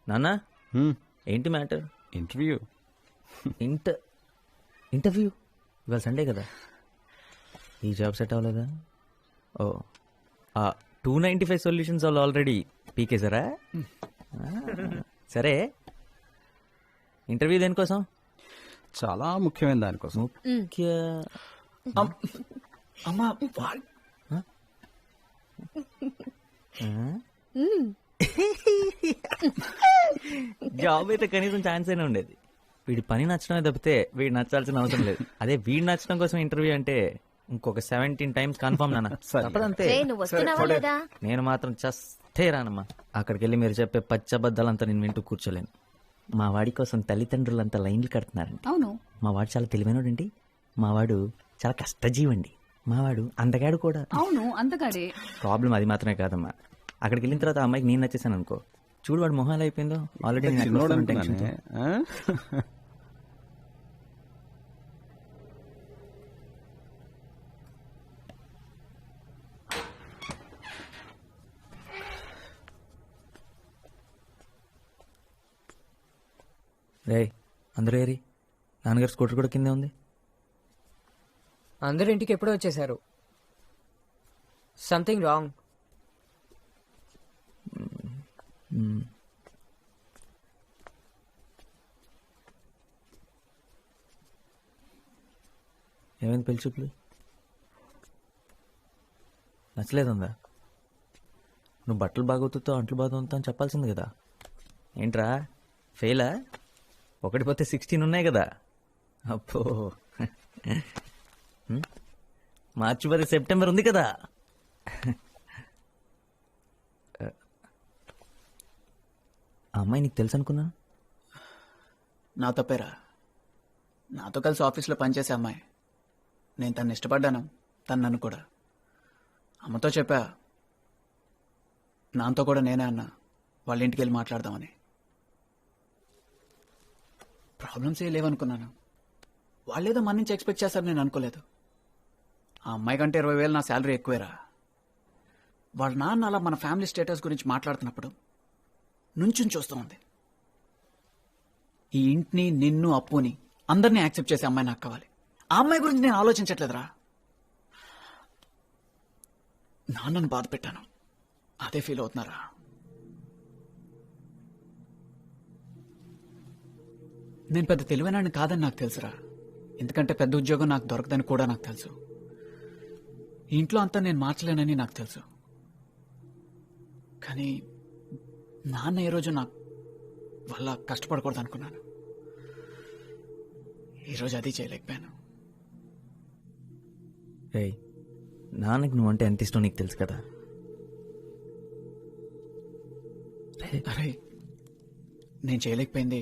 నాన్న, ఏంటి మ్యాటర్? ఇంటర్వ్యూ. ఇంటర్వ్యూ ఇవాళ సండే కదా. ఈ జాబ్ సెట్ అవ్వలేదా? ఓ, 295 సొల్యూషన్స్ వాళ్ళు ఆల్రెడీ పీకేసారా? సరే, ఇంటర్వ్యూ దేనికోసం? చాలా ముఖ్యమైన దానికోసం. అమ్మా, జాబ్ అయితే కనీసం ఛాన్స్ అయినా ఉండేది. వీడి పని నచ్చడమే తప్పితే వీడు నచ్చాల్సిన అవసరం లేదు. అదే వీడు నచ్చడం కోసం ఇంటర్వ్యూ అంటే ఇంకొక 17 టైమ్స్ కన్ఫర్మ్ నాన్న. తప్పదంతే. నేను మాత్రం చస్తే రానమ్మా. అక్కడికి వెళ్ళి మీరు చెప్పే పచ్చబద్దాలంతా నేను వింటూ కూర్చోలేను. మా వాడి కోసం తల్లిదండ్రులంతా లైన్లు కడుతున్నారండి. అవును, మా వాడు చాలా తెలివైనడండి. మా వాడు చాలా కష్టజీవండి. మా వాడు అందగాడు కూడా. అవును, అందగాడే. ప్రాబ్లం అది మాత్రమే కాదమ్మా. అక్కడికి వెళ్ళిన తర్వాత అమ్మాయికి నేను నచ్చేసాను అనుకో, చూడు వాడు మొహాలు అయిపోయిందో. ఆల్రెడీ రే అందరూ ఏరి. నాన్నగారు స్కూటర్ కూడా కిందే ఉంది. అందరు ఇంటికి ఎప్పుడో వచ్చేసారు. Something wrong. ఏమైంది పెళ్లి చూపులు? నచ్చలేదుందా? నువ్వు బట్టలు బాగోతుతో అంట్లు బాగుతా అని చెప్పాల్సింది కదా. ఏంట్రా ఫెయిలా? 1 పోతే 16 ఉన్నాయి కదా. అప్పో, మార్చి 10 సెప్టెంబర్ ఉంది కదా. ఆ అమ్మాయి నీకు తెలుసు అనుకున్నా? నా తప్పేరా. నాతో కలిసి ఆఫీస్లో పనిచేసే అమ్మాయి. నేను తను ఇష్టపడ్డాను, తను నన్ను కూడా. అమ్మతో చెప్పా, నాతో కూడా నేనే అన్నా వాళ్ళ ఇంటికి వెళ్ళి మాట్లాడదామని. ప్రాబ్లమ్స్ ఏ లేవనుకున్నాను. వాళ్ళేదో మన నుంచి ఎక్స్పెక్ట్ చేస్తారు, నేను అనుకోలేదు. ఆ అమ్మాయి కంటే 20,000 నా శాలరీ ఎక్కువేరా. వాళ్ళ నాన్న అలా మన ఫ్యామిలీ స్టేటస్ గురించి మాట్లాడుతున్నప్పుడు నుంచుని చూస్తూ ఉంది. ఈ ఇంటిని, నిన్ను, అప్పుని అందరినీ యాక్సెప్ట్ చేసే అమ్మాయి నాకు కావాలి. ఆ అమ్మాయి గురించి నేను ఆలోచించట్లేదురా. నాన్నను బాధ పెట్టాను, అదే ఫీల్ అవుతున్నారా? నేను పెద్ద తెలివైనాన్ని కాదని నాకు తెలుసురా. ఎందుకంటే పెద్ద ఉద్యోగం నాకు దొరకదని కూడా నాకు తెలుసు. ఇంట్లో అంతా నేను మార్చలేనని నాకు తెలుసు. కానీ నాన్న ఏ రోజు నాకు వల్ల కష్టపడకూడదు అనుకున్నాను. ఈరోజు అది చేయలేకపోయాను. రేయ్, నాన్నకి నువ్వంటే ఎంత ఇష్టం నీకు తెలుసు కదా. అరే, నేను చేయలేకపోయింది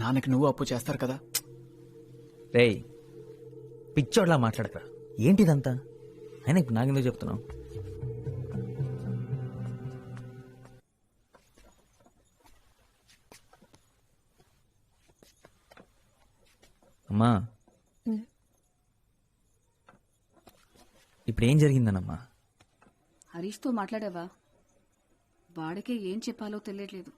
నాన్నకి నువ్వు అప్పు చేస్తారు కదా. రేయ్, పిచ్చోడ్లా మాట్లాడకరా. ఏంటిదంతా? అయినా ఇప్పుడు నాకెందుకు చెప్తున్నావు? అమ్మా, ఇప్పుడు ఏం జరిగిందనమ్మా? హరీష్తో మాట్లాడావా? వాడికే ఏం చెప్పాలో తెలియట్లేదు.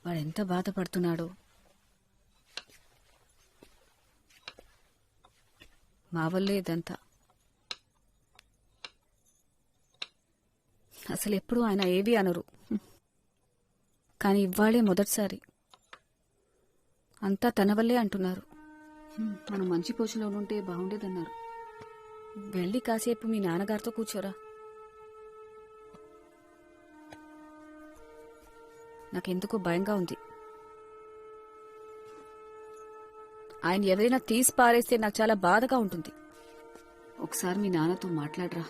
వాడెంత బాధపడుతున్నాడో. మా వల్లే ఇదంతా. అసలు ఎప్పుడు ఆయన ఏవి అనరు, కానీ ఇవాళే మొదటిసారి అంతా తన వల్లే అంటున్నారు. మనం మంచి పొజిషన్లో ఉంటే బాగుండేదన్నారు. వెళ్ళి కాసేపు మీ నాన్నగారితో కూర్చోరా. నాకెందుకో భయంగా ఉంది. ఆయన ఎవరైనా తీసి పారేస్తే నాకు చాలా బాధగా ఉంటుంది. ఒకసారి మీ నాన్నతో మాట్లాడరా.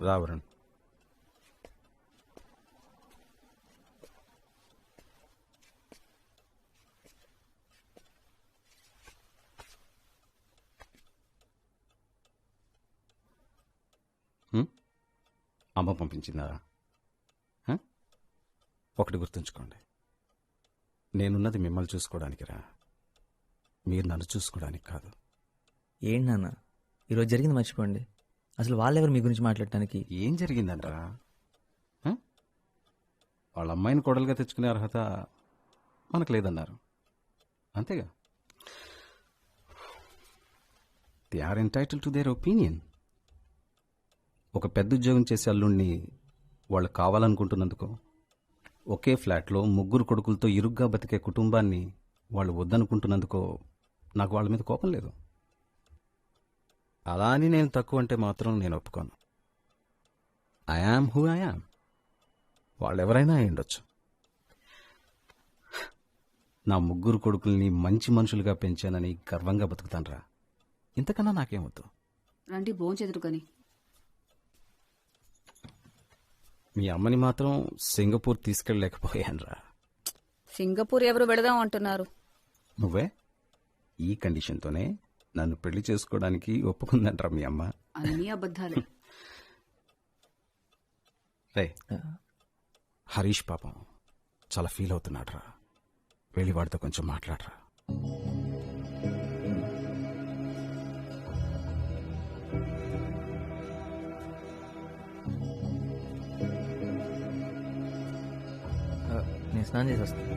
రావరణ్, అమ్మ పంపించిందా? ఒకటి గుర్తుంచుకోండి, నేనున్నది మిమ్మల్ని చూసుకోవడానికి రా, మీరు నన్ను చూసుకోవడానికి కాదు. ఏంటి నాన్న, ఈరోజు జరిగింది మర్చిపోండి. అసలు వాళ్ళెవరు మీ గురించి మాట్లాడటానికి? ఏం జరిగిందంటరా? వాళ్ళ అమ్మాయిని కోడలుగా తెచ్చుకునే అర్హత మనకు లేదన్నారు, అంతేగా. They are entitle to their opinion. ఒక పెద్ద ఉద్యోగం చేసే అల్లుణ్ణి వాళ్ళు కావాలనుకుంటున్నందుకో, ఒకే ఫ్లాట్లో 3 కొడుకులతో ఇరుగ్గా బతికే కుటుంబాన్ని వాళ్ళు వద్దనుకుంటున్నందుకో నాకు వాళ్ళ మీద కోపం లేదు. అలా అని నేను తక్కువ అంటే మాత్రం నేను ఒప్పుకోను. I am who I am. వాళ్ళెవరైనా అయి ఉండొచ్చు. నా 3 కొడుకుల్ని మంచి మనుషులుగా పెంచానని గర్వంగా బతుకుతానరా. ఇంతకన్నా నాకేమొద్దు. రండి భోంచెదురు కానీ. మీ అమ్మని మాత్రం సింగపూర్ తీసుకెళ్ళలేకపోయానురా. సింగపూర్ ఎవరు వెళదాం అంటున్నారు? నువ్వే. ఈ కండిషన్తోనే నన్ను పెళ్లి చేసుకోవడానికి ఒప్పుకుందంటారా మీ అమ్మ? అన్నీ అబద్ధాలే. రే, హరీష్ పాపం చాలా ఫీల్ అవుతున్నాడురా. వెళ్ళి వాడితో కొంచెం మాట్లాడరా. నేను స్నానం చేసి వస్తాను.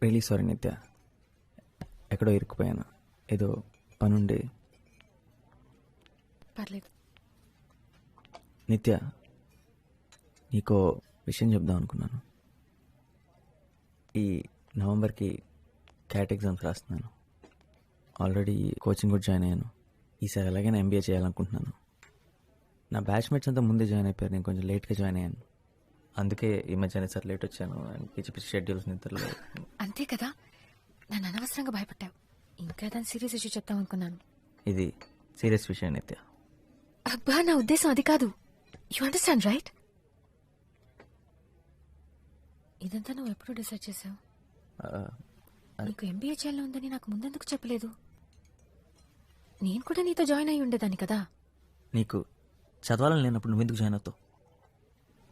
రియలీ సారీ నిత్య, ఎక్కడో ఇరుక్కుపోయాను, ఏదో పనుండి. పర్లేదు. నిత్య, నీకో విషయం చెప్దాం అనుకున్నాను. ఈ నవంబర్కి క్యాట్ ఎగ్జామ్స్ రాస్తున్నాను. ఆల్రెడీ కోచింగ్ కూడా జాయిన్ అయ్యాను. ఈసారి ఎలాగైనా MBA చేయాలనుకుంటున్నాను. నా బ్యాచ్మేట్స్ అంతా ముందే జాయిన్ అయిపోయారు, నేను కొంచెం లేట్గా జాయిన్ అయ్యాను. అందుకే ఈ మధ్య సార్ లేట్ వచ్చాను. పిచ్చి పిచ్చి షెడ్యూల్స్ నిద్రలో. అంతే కదా, నన్ను అనవసరంగా భయపెట్టావు. ఇంకా దాని సీరియస్ ఇష్యూ చెప్తాం అనుకున్నాను. ఇది సీరియస్ విషయం నిత్య. అబ్బా, నా ఉద్దేశం అది కాదు. You understand right? ఇదంతా నువ్వు ఎప్పుడు డిసైడ్ చేసావు? నీకు MBA చేయాలని ఉందని నాకు ముందెందుకు చెప్పలేదు? నేను కూడా నీతో జాయిన్ అయి ఉండేదాన్ని కదా. నీకు చదవాలని లేనప్పుడు నువ్వెందుకు జాయిన్ అవుతావు?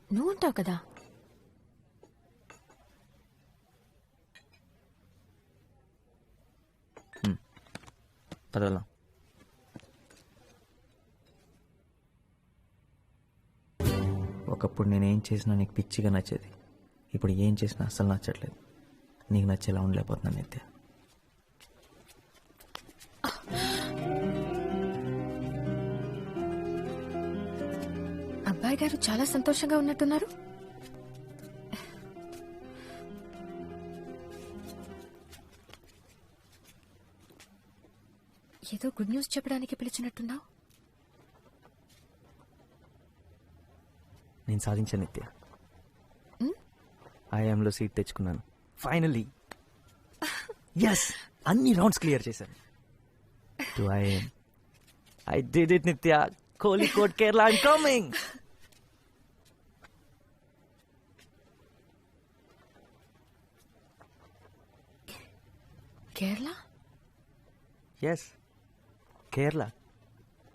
నువ్వు ఉంటావు కదా. పదవలం. ఒకప్పుడు నేనేం చేసినా నీకు పిచ్చిగా నచ్చేది. ఇప్పుడు ఏం చేసినా అస్సలు నచ్చట్లేదు. నీకు నచ్చేలా ఉండలేకపోతున్నాను నిత్య. అబ్బాయి గారు చాలా సంతోషంగా ఉన్నట్టున్నారు. ఏదో గుడ్ న్యూస్ చెప్పడానికి పిలిచినట్టున్నావు. నేను సాధించాను నిత్య. ఐఎంలో సీట్ తెచ్చుకున్నాను ఫైనలీ. ఎస్, అన్ని రౌండ్స్ క్లియర్ చేశాను. To IIM. I did it Nitya. Kozhikode Kerala, IIM coming. Kerala? Yes, Kerala.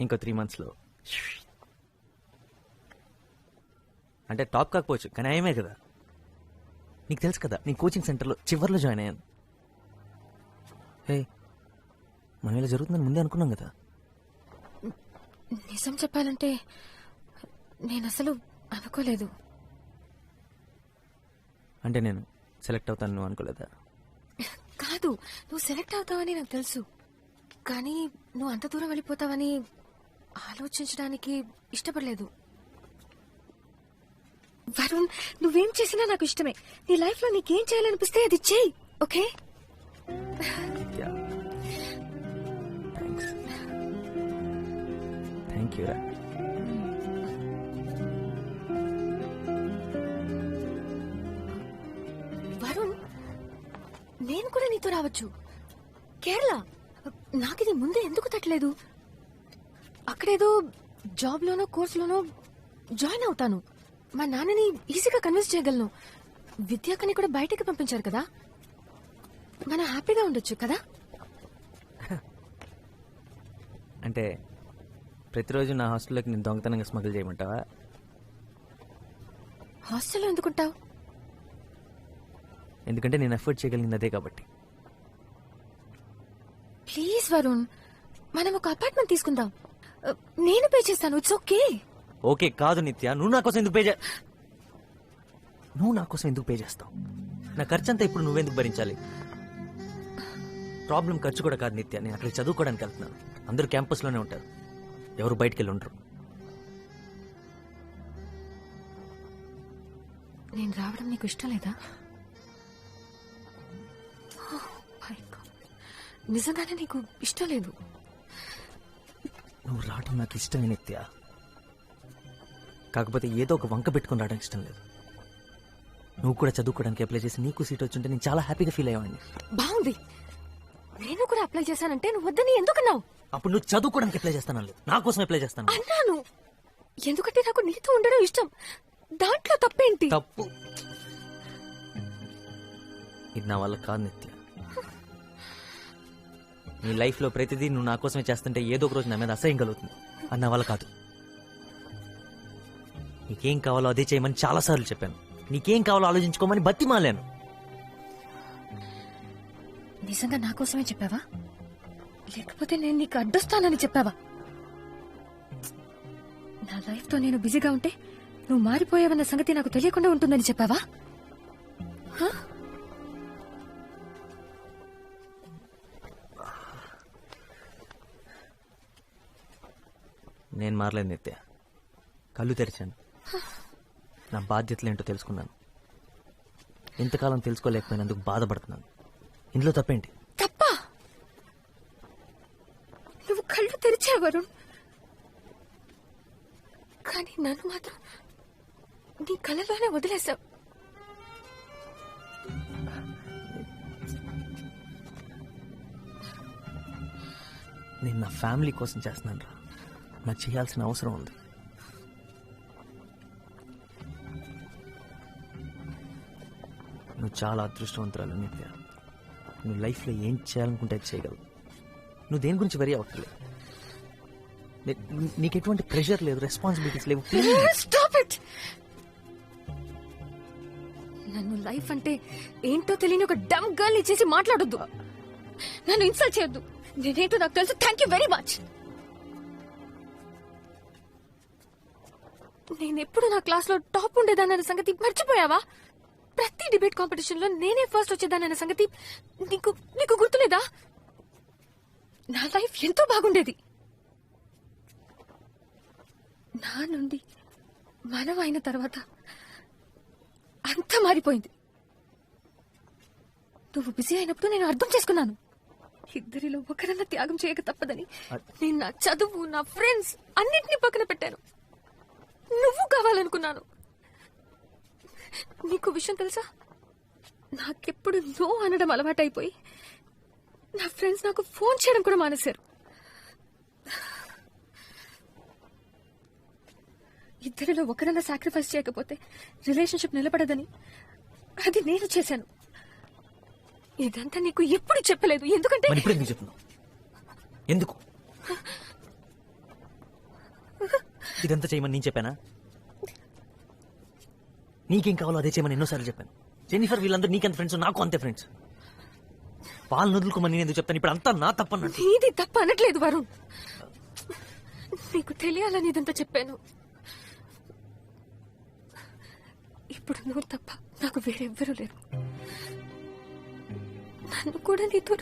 ఇంకో 3 monthsలో. అంటే టాప్ కాకపోవచ్చు, కానీ ఆయమే కదా. నీకు తెలుసు కదా, నీ కోచింగ్ సెంటర్లో చివర్లో జాయిన్ అయ్యాను. హే, మనం ఇలా జరుగుతుందని ముందే అనుకున్నాం కదా. నిజం చెప్పాలంటే నేను అసలు అనుకోలేదు. అంటే నేను సెలెక్ట్ అవుతాను నువ్వు అనుకోలేదా? కాదు, నువ్వు సెలెక్ట్ అవుతావని నాకు తెలుసు. కానీ నువ్వు అంత దూరం వెళ్ళిపోతావని ఆలోచించడానికి ఇష్టపడలేదు. వరుణ్, నువ్వేం చేసినా నాకు ఇష్టమే. నీ లైఫ్ లో నీకేం చేయాలనిపిస్తే అది చెయ్యి, ఓకే? థ్యాంక్ యూ రా. వరుణ్, నేను కూడా నీతో రావచ్చు కేరళ. నాకు ఇది ముందే ఎందుకు తట్టలేదు? అక్కడేదో జాబ్ లోనో కోర్సులోనో జాయిన్ అవుతాను. మా నాన్నని ఈజీగా కన్విన్స్ చేయగలను. విద్యాకని కూడా బయటకి పంపించారు కదా. మనం హ్యాపీగా ఉండొచ్చు కదా. అంటే ప్రతిరోజు నా హాస్టల్లోకి నేను దొంగతనంగా స్మగుల్ చేయమంటావా? హాస్టల్లో ఎందుకుంటావు? ఎందుకంటే నేను ఎఫర్ట్ చేయగలిగింది అదే కాబట్టి. ప్లీజ్ వరుణ్, మనం ఒక అపార్ట్మెంట్ తీసుకుందాం. నేను పే చేస్తాను. It's okay. ఓకే కాదు నిత్య, నువ్వు నా కోసం ఎందుకు పే చేస్తావు? నా ఖర్చంతా ఇప్పుడు నువ్వెందుకు భరించాలి? ప్రాబ్లం ఖర్చు కూడా కాదు నిత్య. నేను అక్కడ చదువుకోవడానికి వెళ్తున్నాను. అందరూ క్యాంపస్లోనే ఉంటారు, ఎవరు బయటికి వెళ్ళి ఉండరు. నేను రావడం నీకు ఇష్టం లేదా? నిజంగానే నీకు ఇష్టం లేదు? నువ్వు రావడం నాకు ఇష్టమే నిత్య. కాకపోతే ఏదో ఒక వంక పెట్టుకుని రావడానికి ఇష్టం లేదు. నువ్వు కూడా చదువుకోవడానికి అప్లై చేసి నీకు సీట్ వచ్చింటే నేను చాలా హ్యాపీగా ఫీల్ అయ్యావాడిని. బాగుంది. నేను కూడా అప్లై చేశానంటే నువ్వు వద్దని ఎందుకన్నావు? అప్పుడు నువ్వు చదువుకోవడానికి అప్లై చేస్తాను లేదు, నా కోసం అప్లై చేస్తాను అన్నాను. ఎందుకంటే నాకు నీతో ఉండడం ఇష్టం. దాంట్లో తప్పేంటి? తప్పు ఇది నా వల్ల కాదు నిత్య. నీ లైఫ్ లో ప్రతిదీ నువ్వు నా కోసమే చేస్తుంటే ఏదో ఒక రోజు నా మీద అసహ్యం కలుగుతుంది. అది నా వల్ల కాదు. నీకేం కావాలో అదే చేయమని చాలాసార్లు చెప్పాను. నీకేం కావాలో ఆలోచించుకోమని బతిమాలాను. నిజంగా నా కోసమే చెప్పావా, లేకపోతే నేను నీకు అడ్డొస్తానని చెప్పావా? నా లైఫ్ తో నేను బిజీగా ఉంటే నువ్వు మారిపోయావన్న సంగతి నాకు తెలియకుండా ఉంటుందని చెప్పావా? నేను మారలేదు నిత్య. కళ్ళు తెరిచాను, నా బాధ్యతలు ఏంటో తెలుసుకున్నాను. ఇంతకాలం తెలుసుకోలేకపోయినందుకు బాధపడుతున్నాను. ఇందులో తప్పేంటి? తప్పా? నువ్వు కళ్ళు తెరిచావు వరుణ్, కానీ నన్ను మాత్రం నీ కళ్ళలోనే వదిలేశావు. నేను నా ఫ్యామిలీ కోసం చేస్తున్నాను రా. నాకు చేయాల్సిన అవసరం ఉంది. నువ్వు చాలా అదృష్టవంతురాలు నిత్య. నువ్వు లైఫ్లో ఏం చేయాలనుకుంటే అది చేయగలవు. నువ్వు దేని గురించి వెరీ అవ్వట్లేదు. నీకు ఎటువంటి ప్రెషర్ లేదు, రెస్పాన్సిబిలిటీస్ లేవు. Stop it. నన్ను లైఫ్ అంటే ఏంటో తెలియని ఒక డమ్ గర్ల్ చేసి మాట్లాడొద్దు. నన్ను ఇన్సల్ట్ చేయొద్దు. నేనేంటో నాకు తెలుసు. Thank you very much. నేనెప్పుడు నా క్లాస్ లో టాప్ ఉండేదానన్న సంగతి మర్చిపోయావా? ప్రతి డిబేట్ కాంపిటీషన్ లో నేనే ఫస్ట్ వచ్చేదానన్న సంగతి నీకు నీకు గుర్తులేదా? నా లైఫ్ ఎంతో బాగుండేది. నా నుండి మనం అయిన తర్వాత అంతా మారిపోయింది. నువ్వు బిజీ అయినప్పుడు నేను అర్థం చేసుకున్నాను. ఇద్దరిలో ఒకరన్నా త్యాగం చేయక తప్పదని నేను నా చదువు, నా ఫ్రెండ్స్ అన్నిటినీ పక్కన పెట్టాను. నువ్వు కావాలనుకున్నాను. నీకు విషయం తెలుసా? నాకెప్పుడు నో అనడం అలవాటైపోయి నా ఫ్రెండ్స్ నాకు ఫోన్ చేయడం కూడా మానేశారు. ఇద్దరిలో ఒకరన్నా సాక్రిఫైస్ చేయకపోతే రిలేషన్షిప్ నిలబడదని అది నేను చేశాను. ఇదంతా నీకు ఎప్పుడు చెప్పలేదు. ఎందుకంటే ఎందుకు ఇదంతా చేయమని నేను చెప్పానా? నీకేం కావాలో అదే చేయమని ఎన్నోసార్లు చెప్పాను. జెన్నిఫర్ వీళ్ళందరూ నీకెంత ఫ్రెండ్స్, నాకు అంతే ఫ్రెండ్స్. వాళ్ళని వదులుకోమని నేను ఎందుకు చెప్తాను? ఇప్పుడు అంతా నా తప్పన్నట్టు. ఇది తప్ప అనట్లేదు వరుణ్. నీకు తెలియాలని ఇదంతా చెప్పాను. ఇప్పుడు నువ్వు తప్ప నాకు వేరెవ్వరూ లేరు. నన్ను కూడా నీతో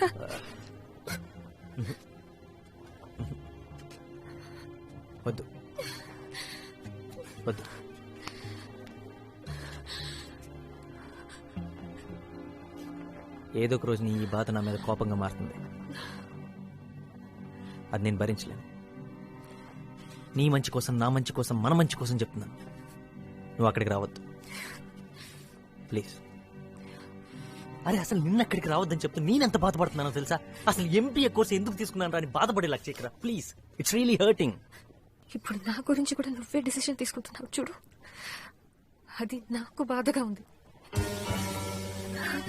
వద్దు వద్దు. ఏదో ఒక రోజు నీ ఈ బాధ నా మీద కోపంగా మారుతుంది. అది నేను భరించలేను. నీ మంచి కోసం, నా మంచి కోసం, మన మంచి కోసం చెప్తున్నాను. నువ్వు అక్కడికి రావద్దు ప్లీజ్. అరే అసలు నిన్న అక్కడికి రావద్దని చెప్తే నేనెంత బాధపడుతున్నానో తెలుసా? అసలు ఎంపీఏ కోర్స్ ఎందుకు తీసుకున్నాను అని బాధపడేలా చేయకరా ప్లీజ్. It's really hurting. ఇప్పుడు నా గురించి కూడా నువ్వే డిసిషన్ తీసుకుంటున్నావు చూడు. అది నాకు బాధగా ఉంది.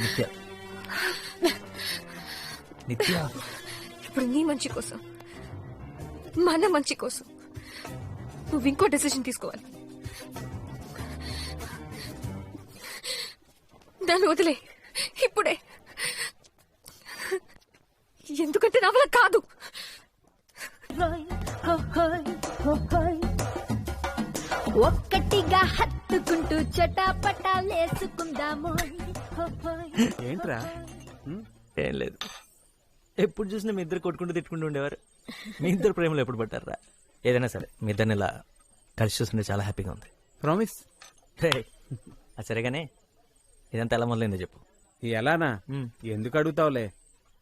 నిత్య నిత్య ఇప్పుడు నీ మంచి కోసం, మన మంచి కోసం నువ్వు ఇంకో డెసిషన్ తీసుకోవాలి. దాన్ని వదిలే ఇప్పుడే. ఎందుకంటే నా వల్ల కాదు. ఒక్కటిగా హత్తుకుంటూ చటాపటాలేసుకుందాము. ఏంట్రా? ఏం లేదు. ఎప్పుడు చూసినా మీ ఇద్దరు కొట్టుకుంటూ తిట్టుకుంటూ ఉండేవారు. మీ ఇద్దరు ప్రేమలో ఎప్పుడు పట్టారా? ఏదైనా సరే మీ ఇద్దరిని ఇలా కలిసి చూస్తుంటే చాలా హ్యాపీగా ఉంది. ప్రామిస్. అది సరేగానే ఇదంతా ఎలా మొదలైందో చెప్పు. ఎలానా? ఎందుకు అడుగుతావులే?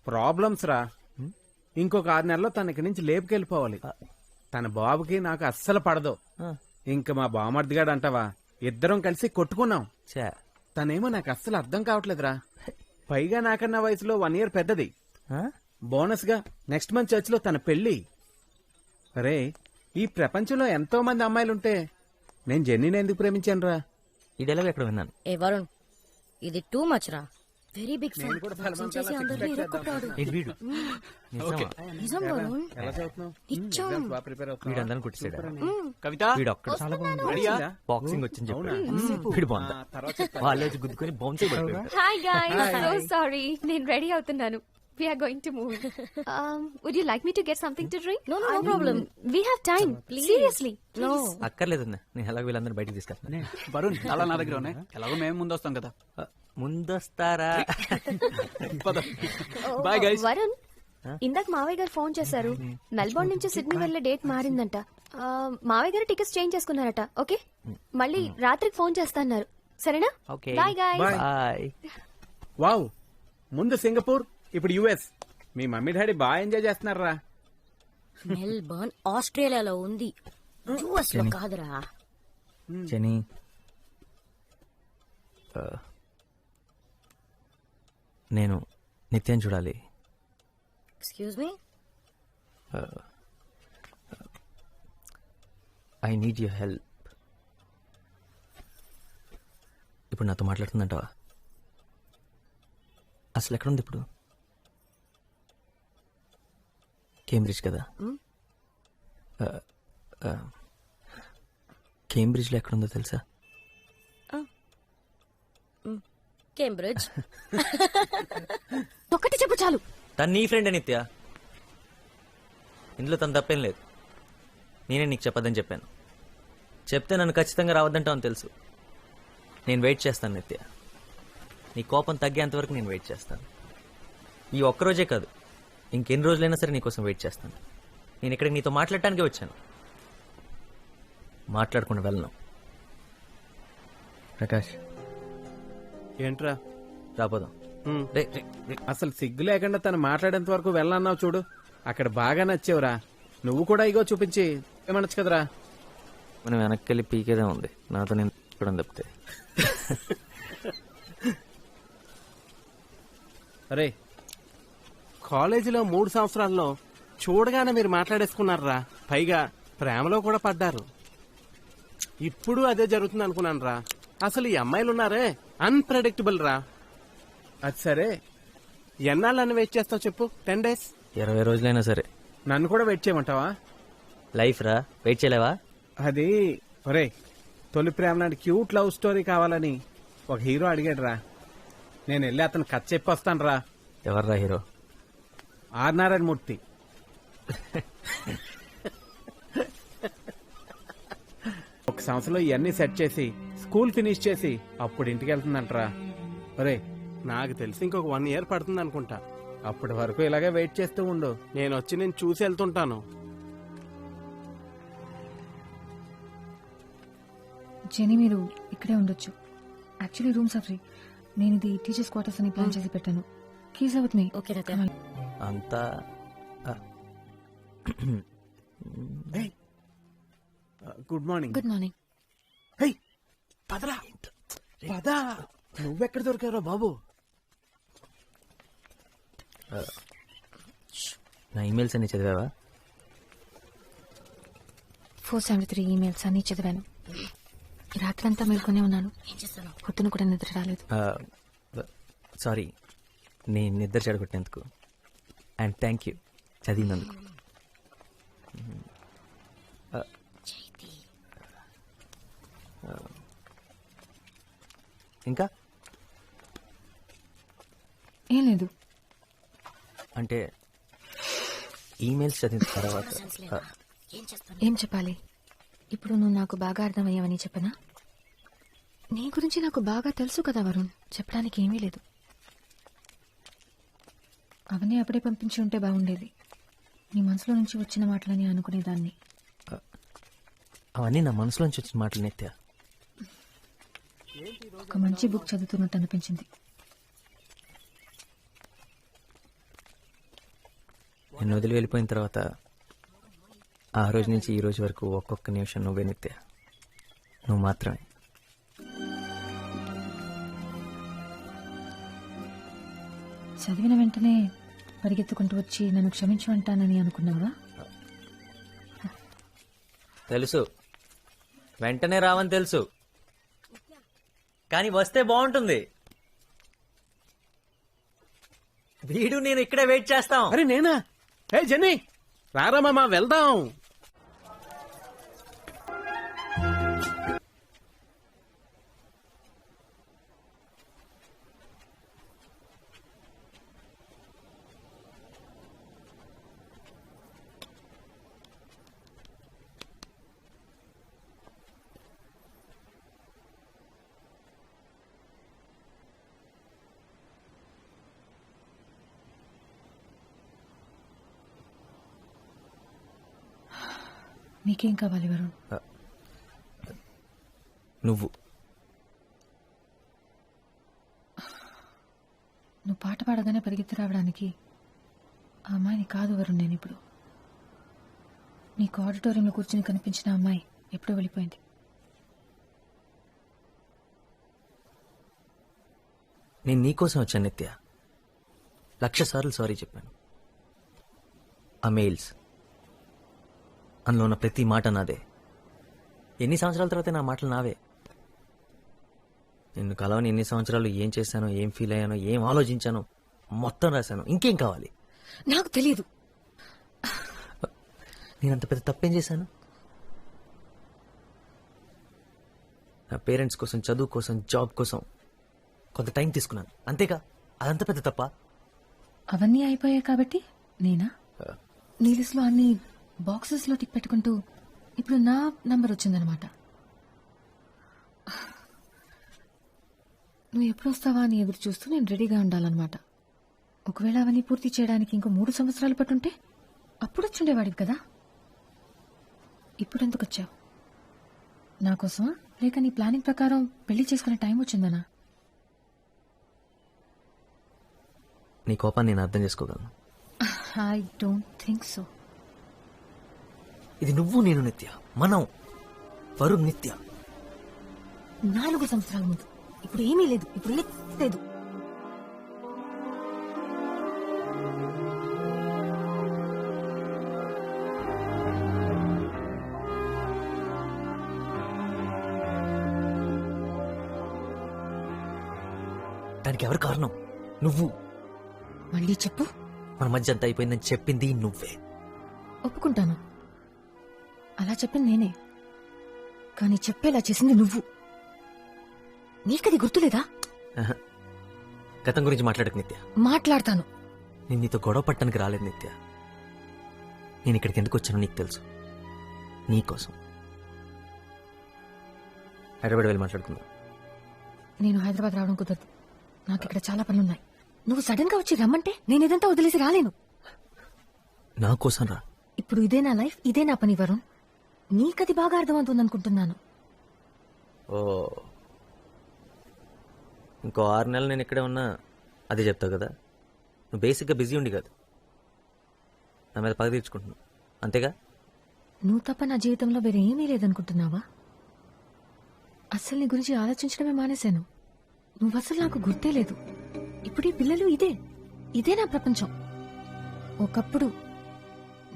ప్రాబ్లమ్స్ రా. ఇంకొక 6 నెలల్లో తనకి నుంచి లేపుకెళ్ళిపోవాలి. తన బాబుకి నాకు అస్సలు పడదు. ఇంక మా బామర్దిగాడు అంటావా, ఇద్దరం కలిసి కొట్టుకున్నాం. తనేమో నాకు అస్సలు అర్థం కావట్లేదురా. పైగా నాకన్నా వయసులో 1 year పెద్దది. బోనస్ గా నెక్స్ట్ మంత్ చర్చ్ లో తన పెళ్లి. రే, ఈ ప్రపంచంలో ఎంతో మంది అమ్మాయిలుంటే నేను జెన్నీని ఎందుకు ప్రేమించాను రా? ఈ డైలాగ్ ఎక్కడ విన్నాను. ఏ వరుణ్, ఇది టూ మచ్ రా. Very big fan. నిజం వరుణ్, నిజం. వీడందరిని కుట్టిసాడు. వీడు ఒక్కడు చాలా బాగుంది. బాక్సింగ్ వచ్చింది చెప్పాడు. వీడు బాగుంది. వాళ్ళు వచ్చి గుద్దుకొని బౌన్స్ అయిపోయాడు. Hi guys, so sorry. నేను రెడీ అవుతున్నాను. We are going to move. Would you like me to get something to drink? No problem. We have time. Seriously. No. అక్కర్లేదు. నేను ఎలాగో వీళ్ళందరూ బయటకు తీసుకెళ్తాను. వరుణ్, చాలా నా దగ్గర ఉన్నాయి. ఎలాగో మేము ముందు వస్తాం కదా. ముందొస్తారా? Bye guys. వరుణ్, ఇందాక మావయ్య గారు ఫోన్ చేశారు. మెల్బోర్న్ నుంచి సిడ్నీ వెళ్లే డేట్ మారిందంట. మావయ్య గారు టికెట్స్ చేంజ్ చేసుకున్నారట. ఓకే, మళ్ళీ రాత్రికి ఫోన్ చేస్తాన్నారు. సరేనా? Bye guys. బాయ్. వావ్, ముందు సింగపూర్, ఇప్పుడు యుఎస్. మీ మమ్మీ డాడీ బాగా ఎంజాయ్ చేస్తున్నారా? మెల్బర్న్ ఆస్ట్రేలియాలో ఉంది, యుఎస్ లో కాదురా. జెనీ, నేను నిత్యం చూడాలి. Excuse me. I need your help. ఇప్పుడు నాతో మాట్లాడుతుందంటావా? అసలు ఎక్కడుంది ఇప్పుడు? కేంబ్రిడ్జ్ కదా. కేంబ్రిడ్జ్లో ఎక్కడుందో తెలుసా? కేంబ్రిడ్జ్. ఒక్కటి చెప్పు చాలు. తను నీ ఫ్రెండ్ నిత్య. ఇందులో తను తప్పేం లేదు. నేనే నీకు చెప్పదని చెప్పాను. చెప్తే నన్ను ఖచ్చితంగా రావద్దంటావు అని తెలుసు. నేను వెయిట్ చేస్తాను నిత్య. నీ కోపం తగ్గేంత వరకు నేను వెయిట్ చేస్తాను. ఈ ఒక్కరోజే కాదు, ఇంకెన్ని రోజులైనా సరే నీకోసం వెయిట్ చేస్తాను. నేను ఇక్కడికి నీతో మాట్లాడటానికే వచ్చాను, మాట్లాడకుండా వెళ్ళను. ప్రకాష్, ఏంట్రా? రాపోదాం. అసలు సిగ్గు లేకుండా తను మాట్లాడేంత వరకు వెళ్ళన్నావు చూడు, అక్కడ బాగా నచ్చేవురా. నువ్వు కూడా ఇగో చూపించి ఏమనొచ్చు కదరా. మనం వెనక్కి వెళ్ళి పీకేదే ఉంది, నాతో నేను చూడడం తప్పితే. అరే, కాలేజీలో 3 సంవత్సరాల్లో చూడగానే మీరు మాట్లాడేసుకున్నారా. పైగా ప్రేమలో కూడా పడ్డారు. ఇప్పుడు అదే జరుగుతుంది అనుకున్నాను రా. అసలు ఈ అమ్మాయిలు ఉన్నారే అన్ప్రెడిక్టబుల్ రా. అది సరే, ఎన్నాళ్ళని వెయిట్ చేస్తావు చెప్పు? 10 days, 20 రోజులైనా సరే. నన్ను కూడా వెయిట్ చేయమంటావా? లైఫ్ రా, వెయిట్ చేయలేవా? అది ఒరే, తొలి ప్రేమ నాటి క్యూట్ లవ్ స్టోరీ కావాలని ఒక హీరో అడిగాడు రా. నేను వెళ్ళి అతను కథ చెప్పి వస్తాను రా. ఎవర్రా హీరో? ఆర్ నారాయణ మూర్తి. ఒక సంవత్సరంలో ఇవన్నీ సెట్ చేసి స్కూల్ ఫినిష్ చేసి అప్పుడు ఇంటికి వెళ్తుందంటరా. ఒరే, నాకు తెలిసి ఇంకొక 1 year పడుతుంది అనుకుంటా. అప్పటి వరకు ఇలాగే వెయిట్ చేస్తూ ఉండు. నేను వచ్చి నేను చూసి వెళ్తుంటాను. జెనీ, మీరు ఇక్కడే ఉండొచ్చు. Actually rooms are free. నేను ఇది టీచర్స్ క్వార్టర్స్ అని ప్లాన్ చేసి పెట్టాను. Keys with me. ఓకే అంతా గుడ్ మార్నింగ్. Good morning. పదరా పదా. నువ్వెక్కడ దొరికారా బాబు? నా ఈమెయిల్స్ అన్ని చదివావా? 473 ఈమెయిల్స్ అన్ని చదివాను. రాత్రంతా మేల్కొనే ఉన్నాను. పొద్దున కూడా నిద్ర రాలేదు. సారీ, నేను నిద్ర చెడగొట్టినందుకు. అండ్ థ్యాంక్ యూ చదివినందుకు. ఇంకా ఏం లేదు. అంటే ఈమెయిల్స్ చదివిన తర్వాత ఏం చెప్పాలి? ఇప్పుడు నువ్వు నాకు బాగా అర్థమయ్యావని చెప్పనా? నీ గురించి నాకు బాగా తెలుసు కదా వరుణ్, చెప్పడానికి ఏమీ లేదు. అవన్నీ అప్పుడే పంపించి ఉంటే బాగుండేది. నీ మనసులో నుంచి వచ్చిన మాటలని అనుకునేదాన్ని. అవన్నీ నా మనసులోంచి వచ్చిన మాటలు నిత్య. ఒక మంచి బుక్ చదువుతున్నట్టు అనిపించింది. నేను వదిలి వెళ్ళిపోయిన తర్వాత ఆ రోజు నుంచి ఈ రోజు వరకు ఒక్కొక్క నిమిషం నువ్వే నిత్య, నువ్వు మాత్రమే. చదివిన వెంటనే పరిగెత్తుకుంటూ వచ్చి నన్ను క్షమించు అంటానని అనుకున్నావా? తెలుసు, వెంటనే రావని తెలుసు, కానీ వస్తే బాగుంటుంది. వీడు నేను ఇక్కడే వెయిట్ చేస్తాం. అరే నేనా? ఏ జెన్నీ, రారా మామా, వెళ్దాం. నీకేం కావాలి వరుణ్? నువ్వు పాట పాడగానే పరిగెత్తి రావడానికి ఆ అమ్మాయిని కాదు వరుణ్ నేను ఇప్పుడు. నీకు ఆడిటోరియంలో కూర్చుని కనిపించిన అమ్మాయి ఎప్పుడో వెళ్ళిపోయింది. నేను నీకోసం వచ్చాను నిత్య. 1,00,000 సార్లు సారీ చెప్పాను. ఆ మెయిల్స్, అందులో ఉన్న ప్రతి మాట నాదే. ఎన్ని సంవత్సరాల తర్వాత నా మాటలు నావే. నిన్ను కలవని ఎన్ని సంవత్సరాలు ఏం చేశానో, ఏం ఫీల్ అయ్యానో, ఏం ఆలోచించానో మొత్తం రాశాను. ఇంకేం కావాలి? నాకు తెలియదు. నేనంత పెద్ద తప్పేం చేశాను? నా పేరెంట్స్ కోసం, చదువు కోసం, జాబ్ కోసం కొంత టైం తీసుకున్నాను, అంతేగా. అదంత పెద్ద తప్ప? అవన్నీ అయిపోయాయి కాబట్టి నేనా? నీ లిస్ట్లో అన్ని బాక్సెస్లో టిక్ పెట్టుకుంటూ ఇప్పుడు నా నంబర్ వచ్చిందనమాట. నువ్వు ఎప్పుడు వస్తావా అని ఎదురు చూస్తూ నేను రెడీగా ఉండాలన్నమాట. ఒకవేళ అవన్నీ పూర్తి చేయడానికి ఇంకో 3 సంవత్సరాలు పట్టుంటే అప్పుడు వచ్చుండేవాడివి కదా. ఇప్పుడు ఎందుకు వచ్చావు? నా కోసమా లేక నీ ప్లానింగ్ ప్రకారం పెళ్లి చేసుకునే టైం వచ్చిందనా? నీ కోపాన్ని నేను అర్థం చేసుకోగలను. I don't think so. ఇది నువ్వు నేను నిత్య, మనం వరుణ్ నిత్య. 4 సంవత్సరాల ముందు. ఇప్పుడు ఏమీ లేదు, ఇప్పుడు లేదు. దానికి ఎవరు కారణం? నువ్వు. మళ్ళీ చెప్పు. మన మధ్య అంతా అయిపోయిందని చెప్పింది నువ్వే. ఒప్పుకుంటాను, అలా చెప్పింది నేనే. కానీ చెప్పేలా చేసింది నువ్వు. నీకది గుర్తులేదా? గతం గురించి మాట్లాడకు నిత్య. మాట్లాడతాను. నేను నీతో గొడవ పట్టడానికి రాలేదు నిత్య. నేను ఇక్కడికి ఎందుకు వచ్చానో నీకు తెలుసు. నీకోసం. హైదరాబాద్ వెళ్ళి మాట్లాడుకుందాం. నేను హైదరాబాద్ రావడం కుదరదు. నాకు ఇక్కడ చాలా పనులున్నాయి. నువ్వు సడన్ గా వచ్చి రమ్మంటే నేను ఇదంతా వదిలేసి రాలేను. నా కోసం రా. ఇప్పుడు ఇదే నా లైఫ్, ఇదే నా పని వరుణ్. నీకది బాగా అర్థమవుతుందనుకుంటున్నాను. ఓ, ఇంకో 6 నెలలు నేను ఇక్కడే ఉన్నా అదే చెప్తావు కదా. నువ్వు బేసిక్గా బిజీ ఉండి కాదు, నా మీద పగ తీర్చుకుంటున్నావు అంతేగా. నువ్వు తప్ప నా జీవితంలో వేరే ఏమీ లేదనుకుంటున్నావా? అసలు నీ గురించి ఆలోచించడమే మానేశాను. నువ్వు అసలు నాకు గుర్తే లేదు. ఇప్పుడు ఈ పిల్లలు ఇదే నా ప్రపంచం. ఒకప్పుడు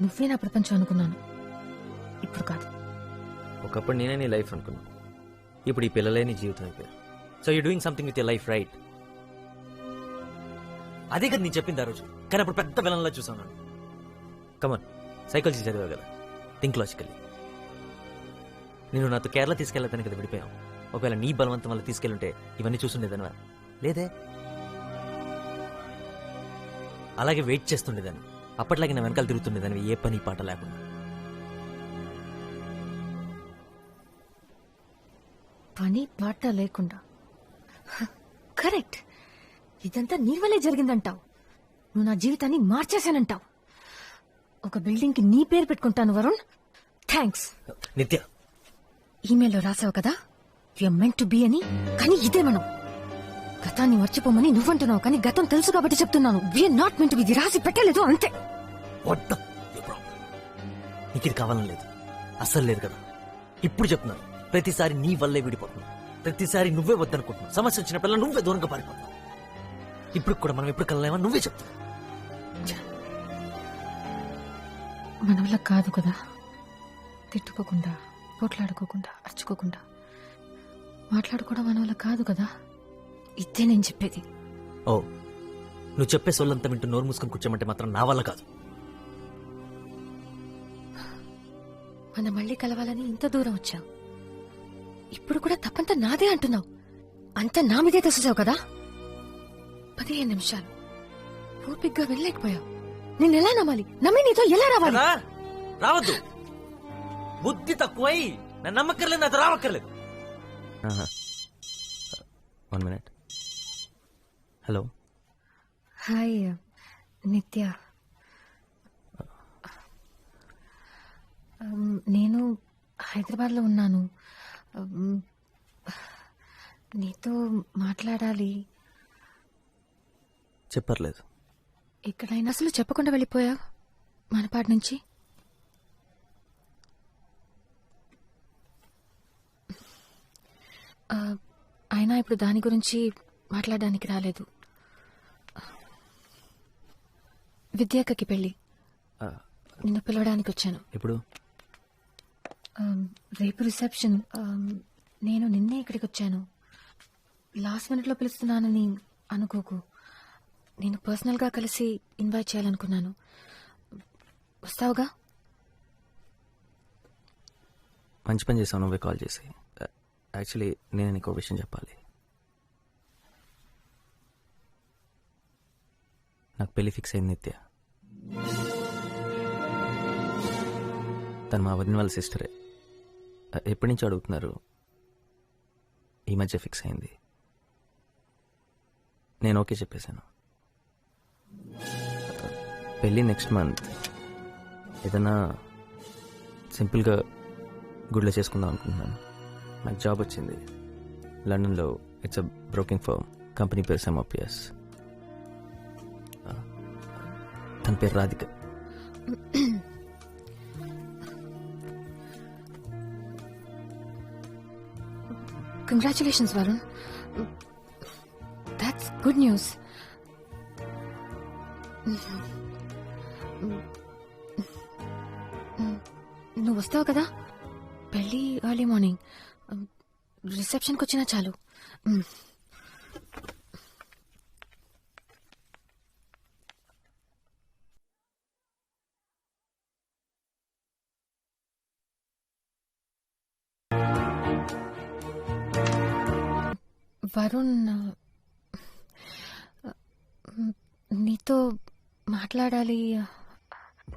నువ్వే నా ప్రపంచం అనుకున్నాను, ఇప్పుడు కాదు. ఒకప్పుడు నేనే నీ లైఫ్ అనుకున్నా, ఇప్పుడు ఈ పిల్లలే నీ జీవితం అయిపోయారు. So you doing something with your life, right? అదే కదా నేను చెప్పింది ఆ రోజు, కానీ అప్పుడు పెద్ద విలన్లా చూసాను. కమన్, సైకాలజీ చదివా కదా, థింక్ లాజికల్లీ. నేను నాతో కేరళ తీసుకెళ్ళతాను కదా విడిపోయాం. ఒకవేళ నీ బలవంతం వల్ల తీసుకెళ్ళుంటే ఇవన్నీ చూసుండేదానివా? లేదే. అలాగే వెయిట్ చేస్తుండేదాన్ని, అప్పట్లాగే నా వెనకాల తిరుగుతుండేదాన్ని, ఏ పని పాట లేకుండా. పని పాట లేకుండా? కరెక్ట్. ఇదంతా నీ వల్లే జరిగిందంటావు. నువ్వు నా జీవితాన్ని మార్చేశానంటావు. ఒక బిల్డింగ్ కి నీ పేరు పెట్టుకుంటాను వరుణ్. థ్యాంక్స్. నిత్య, ఈమెయిల్లో రాసావు కదా వీఆర్ మెంట్ టు బి అని. కానీ ఇదే మనం. గతాన్ని మర్చిపోమని నువ్వంటున్నావు, కానీ గతం తెలుసు కాబట్టి చెప్తున్నాను. We are not meant to be. ఇది రాసి పెట్టలేదు అంతే. నీకు ఇది కావాలని లేదు, అస్సలు లేదు కదా. ఇప్పుడు చెప్తున్నాను, ప్రతిసారి నీ వల్లే విడిపోతున్నావు. ప్రతిసారి నువ్వే వద్దనుకుంటున్నావు. సమస్య వచ్చినప్పుడల్లా నువ్వే దూరంగా పారిపోతున్నావు. ఇప్పుడు కూడా మనం ఎప్పుడు కలలేమని నువ్వే చెప్తున్నావు. మన వల్ల కాదు కదా, తిట్టుకోకుండా, పోట్లాడుకోకుండా, అరుచుకోకుండా మాట్లాడుకోవడం మన వల్ల కాదు కదా. ఇదే నేను చెప్పేది. ఓ, నువ్వు చెప్పే సొల్లంతా వింటూ నోరు మూసుకొని కూర్చోమంటే మాత్రం నా వల్ల కాదు. మనం మళ్ళీ కలవాలని ఇంత దూరం వచ్చావు, ఇప్పుడు కూడా తప్పంతా నాదే అంటున్నావు. అంతా నా మీదే తెచ్చావు కదా. 15 నిమిషాలు ఓపిగ్గా వెళ్ళలేకపోయావు. నేను ఎలా నమ్మాలి? నమ్మి నీతో ఎలా రావాలి? రావద్దు, బుద్ధి తక్కువై నన్ను నమ్మక్కర్లేదు, నాతో రావక్కర్లేదు. 1 minute. హలో. హాయ్ నిత్య. నేను హైదరాబాద్లో ఉన్నాను. నీతో మాట్లాడాలి. చెప్పర్లేదు. ఎక్కడైనా అసలు చెప్పకుండా వెళ్ళిపోయా మనపాటి నుంచి. అయినా ఇప్పుడు దాని గురించి మాట్లాడడానికి రాలేదు. విద్యాకకి పెళ్ళి, నిన్ను పిలవడానికి వచ్చాను. ఇప్పుడు రేపు రిసెప్షన్. నేను నిన్నే ఇక్కడికి వచ్చాను. లాస్ట్ మినిట్లో పిలుస్తున్నానని అనుకోకు. నేను పర్సనల్గా కలిసి ఇన్వైట్ చేయాలనుకున్నాను. వస్తావుగా? మంచి పని చేసావు నువ్వే కాల్ చేసి. యాక్చువల్లీ నేను నీకు విషయం చెప్పాలి. నాకు పెళ్లి ఫిక్స్ అయింది నిత్య. తను మా వదిన వాళ్ళ సిస్టరే. ఎప్పటి నుంచి అడుగుతున్నారు, ఈ మధ్య ఫిక్స్ అయింది. నేను ఓకే చెప్పేశాను. పెళ్ళి నెక్స్ట్ మంత్. ఏదైనా సింపుల్గా గుడిలో చేసుకుందాం అనుకుంటున్నాను. నాకు జాబ్ వచ్చింది లండన్లో. It's a broking firm. Company పేరు సెమోపియస్. తన పేరు Radhika. Congratulations, Varun. That's good news. నువ్వు వస్తావు కదా పెళ్ళి ఎర్లీ మార్నింగ్. రిసెప్షన్కి వచ్చినా చాలు. వరుణ్, నీతో మాట్లాడాలి.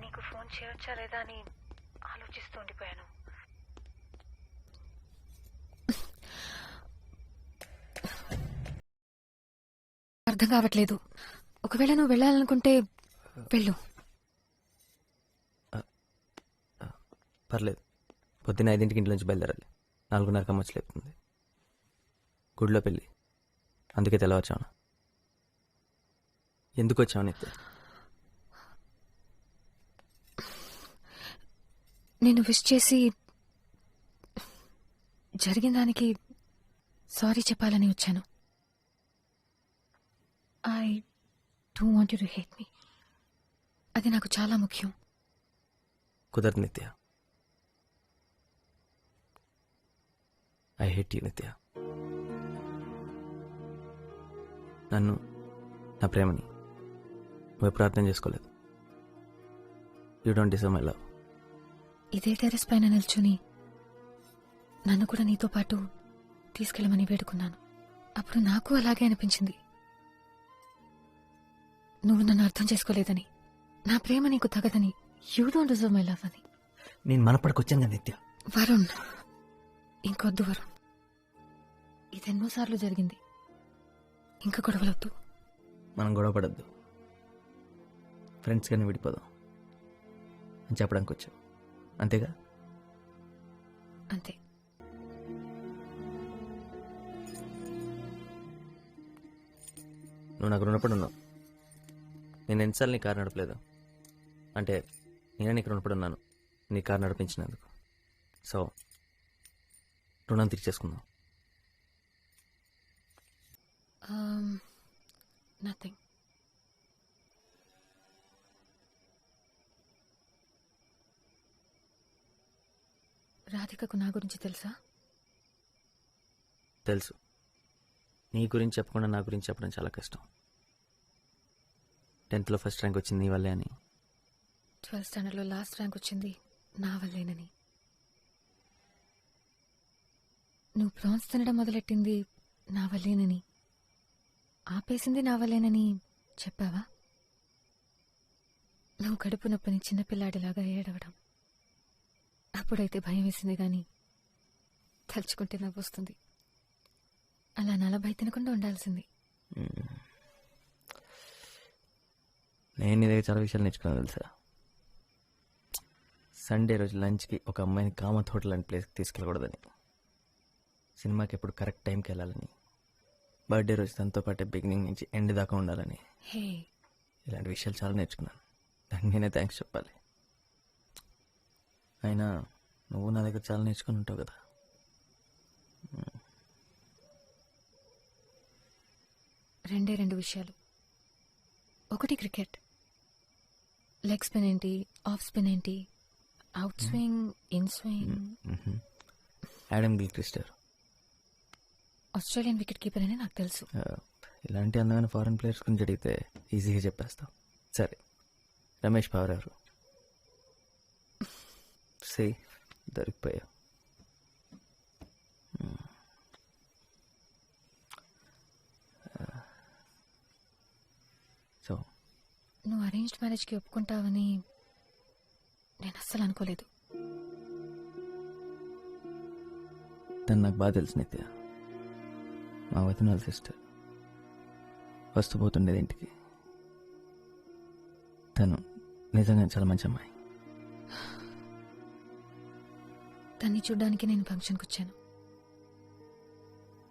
నీకు ఫోన్ చేయొచ్చా లేదా అని ఆలోచిస్తూ ఉండిపోయాను. అర్థం కావట్లేదు. ఒకవేళ నువ్వు వెళ్ళాలనుకుంటే వెళ్ళు. పర్లేదు. పొద్దున్న 5 ఇంటి నుంచి బయలుదేరాలి. 4:30 అమ్మొచ్చి లేపుతుంది. గుడిలో పెళ్ళి, అందుకే తెల్లవచ్చాను. ఎందుకు వచ్చావు నిత్య? నేను విష్ చేసి జరిగిన దానికి సారీ చెప్పాలని వచ్చాను. I don't want you to hate me. అది నాకు చాలా ముఖ్యం. కుదరదు నిత్య. ఐ హేట్ యూ నిత్య. నన్ను, నా ప్రేమని నువ్వు ఎప్పుడు అర్థం చేసుకోలేదు. You don't deserve my love. ఇదే టెర్రస్ పైన నిల్చుని నన్ను కూడా నీతో పాటు తీసుకెళ్ళమని వేడుకున్నాను. అప్పుడు నాకు అలాగే అనిపించింది. నువ్వు నన్ను అర్థం చేసుకోలేదని, నా ప్రేమ నీకు తగదని, you don't deserve my love అని. నేను మనపడికొచ్చాను కదా నిత్య. వరుణ్, ఇంకొద్దు వరుణ్. ఇదెన్నోసార్లు జరిగింది. ఇంకా గొడవలొద్దు. మనం గొడవ పడద్దు. ఫ్రెండ్స్ కానీ విడిపోదాం అని చెప్పడానికి వచ్చావు, అంతేగా? అంతే. నువ్వు నాకు రుణపడి ఉన్నావు. నేను ఎన్నిసార్లు నీ కారు నడపలేదు. అంటే నేనే నీకు రుణపడి ఉన్నాను నీ కారు నడిపించినందుకు. సో రుణం తీర్చేసుకుందాం. నథింగ్. రాధికకు నా గురించి తెలుసా? తెలుసు. నీ గురించి చెప్పకుండా నా గురించి చెప్పడం చాలా కష్టం. 10th ఫస్ట్ ర్యాంక్ వచ్చింది నీ వల్లే అని. 12th స్టాండర్డ్లో లాస్ట్ ర్యాంక్ వచ్చింది నా వల్లేనని. నువ్వు ప్రాన్స్ తినడం మొదలెట్టింది నా వల్లేనని, ఆపేసింది నా వల్లేనని చెప్పావా? నువ్వు కడుపు నొప్పిని చిన్నపిల్లాడిలాగా ఏడవడం అప్పుడైతే భయం వేసింది, కానీ తలుచుకుంటే నవ్వొస్తుంది. అలా 40 తినకుండా ఉండాల్సింది. నేను నీ దగ్గర చాలా విషయాలు నేర్చుకున్నాను తెలుసా. సండే రోజు లంచ్కి ఒక అమ్మాయిని కామత్ హోటల్ లాంటి ప్లేస్కి తీసుకెళ్ళకూడదని, సినిమాకి ఎప్పుడు కరెక్ట్ టైంకి వెళ్ళాలని, బర్త్డే రోజు తనతో పాటే బిగినింగ్ నుంచి ఎండ్ దాకా ఉండాలని, ఇలాంటి విషయాలు చాలా నేర్చుకున్నాను. దానికి నేనే థ్యాంక్స్ చెప్పాలి. అయినా నువ్వు నా దగ్గర చాలా నేర్చుకుని ఉంటావు కదా. రెండు విషయాలు. ఒకటి క్రికెట్. లెగ్ స్పిన్ ఏంటి, ఆఫ్ స్పిన్ ఏంటి, out swing, in swing. Adam Gilchrist Australian wicket keeper అని నాకు తెలుసు. ఇలాంటి అందమైన ఫారెన్ ప్లేయర్స్ గురించి అడిగితే ఈజీగా చెప్పేస్తాం. సరే, రమేష్ పవర్ ఎవరు? సే దొరికిపోయా. సో నువ్వు అరేంజ్డ్ మ్యారేజ్కి ఒప్పుకుంటావని నేను అస్సలు అనుకోలేదు. తను నాకు బాగా తెలుసు నిత్య. మా వదిన వాళ్ళ సిస్టర్. వస్తూ పోతుండేది ఇంటికి. తను నిజంగా చాలా మంచి అమ్మాయి. తన్ని చూడ్డానికి నేను ఫంక్షన్కి వచ్చాను.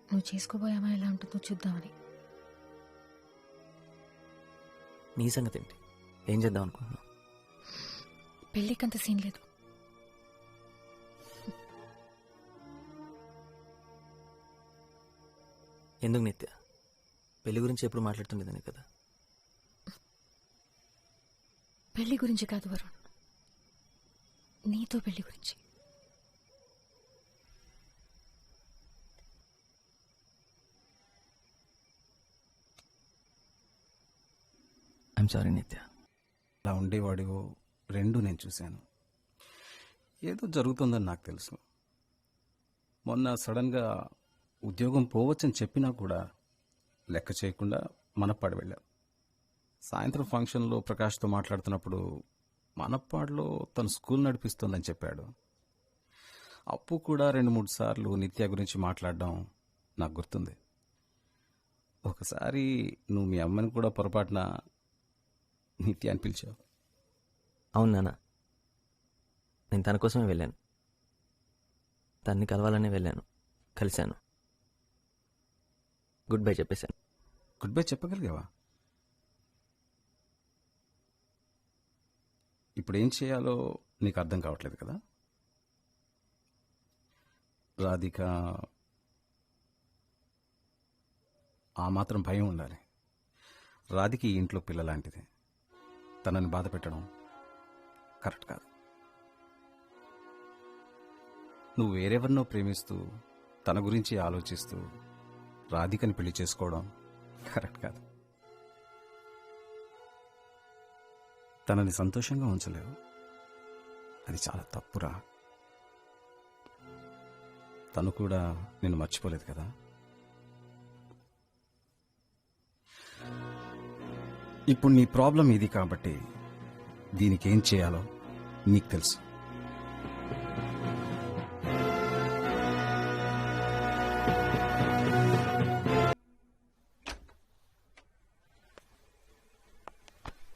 నువ్వు చేసుకోబోయే అమ్మాయి ఎలా ఉంటుందో చూద్దామని. నీ సంగతి ఏంటి? ఏం చేద్దాం అనుకుంటున్నావు? పెళ్ళికంత సీన్ లేదు. ఎందుకు నిత్య? పెళ్లి గురించి ఎప్పుడు మాట్లాడుతుండేదాన్ని కదా. పెళ్లి గురించి కాదు వరుణ్, నీతో పెళ్లి గురించి. ఐఎమ్ సారీ నిత్య. అలా ఉండేవాడివో రెండు నేను చూశాను. ఏదో జరుగుతుందని నాకు తెలుసు. మొన్న సడన్గా ఉద్యోగం పోవచ్చని చెప్పినా కూడా లెక్క చేయకుండా మనప్పాడు వెళ్ళాం. సాయంత్రం ఫంక్షన్లో ప్రకాష్తో మాట్లాడుతున్నప్పుడు మనప్పాడులో తను స్కూల్ నడిపిస్తోందని చెప్పాడు. అప్పు కూడా 2-3 సార్లు నిత్య గురించి మాట్లాడడం నాకు గుర్తుంది. ఒకసారి నువ్వు మీ అమ్మని కూడా పొరపాటున నిత్య అని పిలిచావు. అవును నాన్న, నేను తన కోసమే వెళ్ళాను. తన్ని కలవాలనే వెళ్ళాను, కలిశాను, గుడ్ బై చెప్పేశాను. గుడ్ బై చెప్పగలిగావా? ఇప్పుడు ఏం చేయాలో నీకు అర్థం కావట్లేదు కదా. రాధిక, ఆ మాత్రం భయం ఉండాలి. రాధిక ఈ ఇంట్లో పిల్లలాంటిది. తనని బాధ పెట్టడం కరెక్ట్ కాదు. నువ్వు వేరెవరినో ప్రేమిస్తూ తన గురించి ఆలోచిస్తూ రాధికని పెళ్లి చేసుకోవడం కరెక్ట్ కాదు. తనని సంతోషంగా ఉంచలేవు. అది చాలా తప్పురా. తను కూడా నిన్ను మర్చిపోలేదు కదా. ఇప్పుడు నీ ప్రాబ్లం ఇది కాబట్టి దీనికి ఏం చేయాలో నీకు తెలుసు.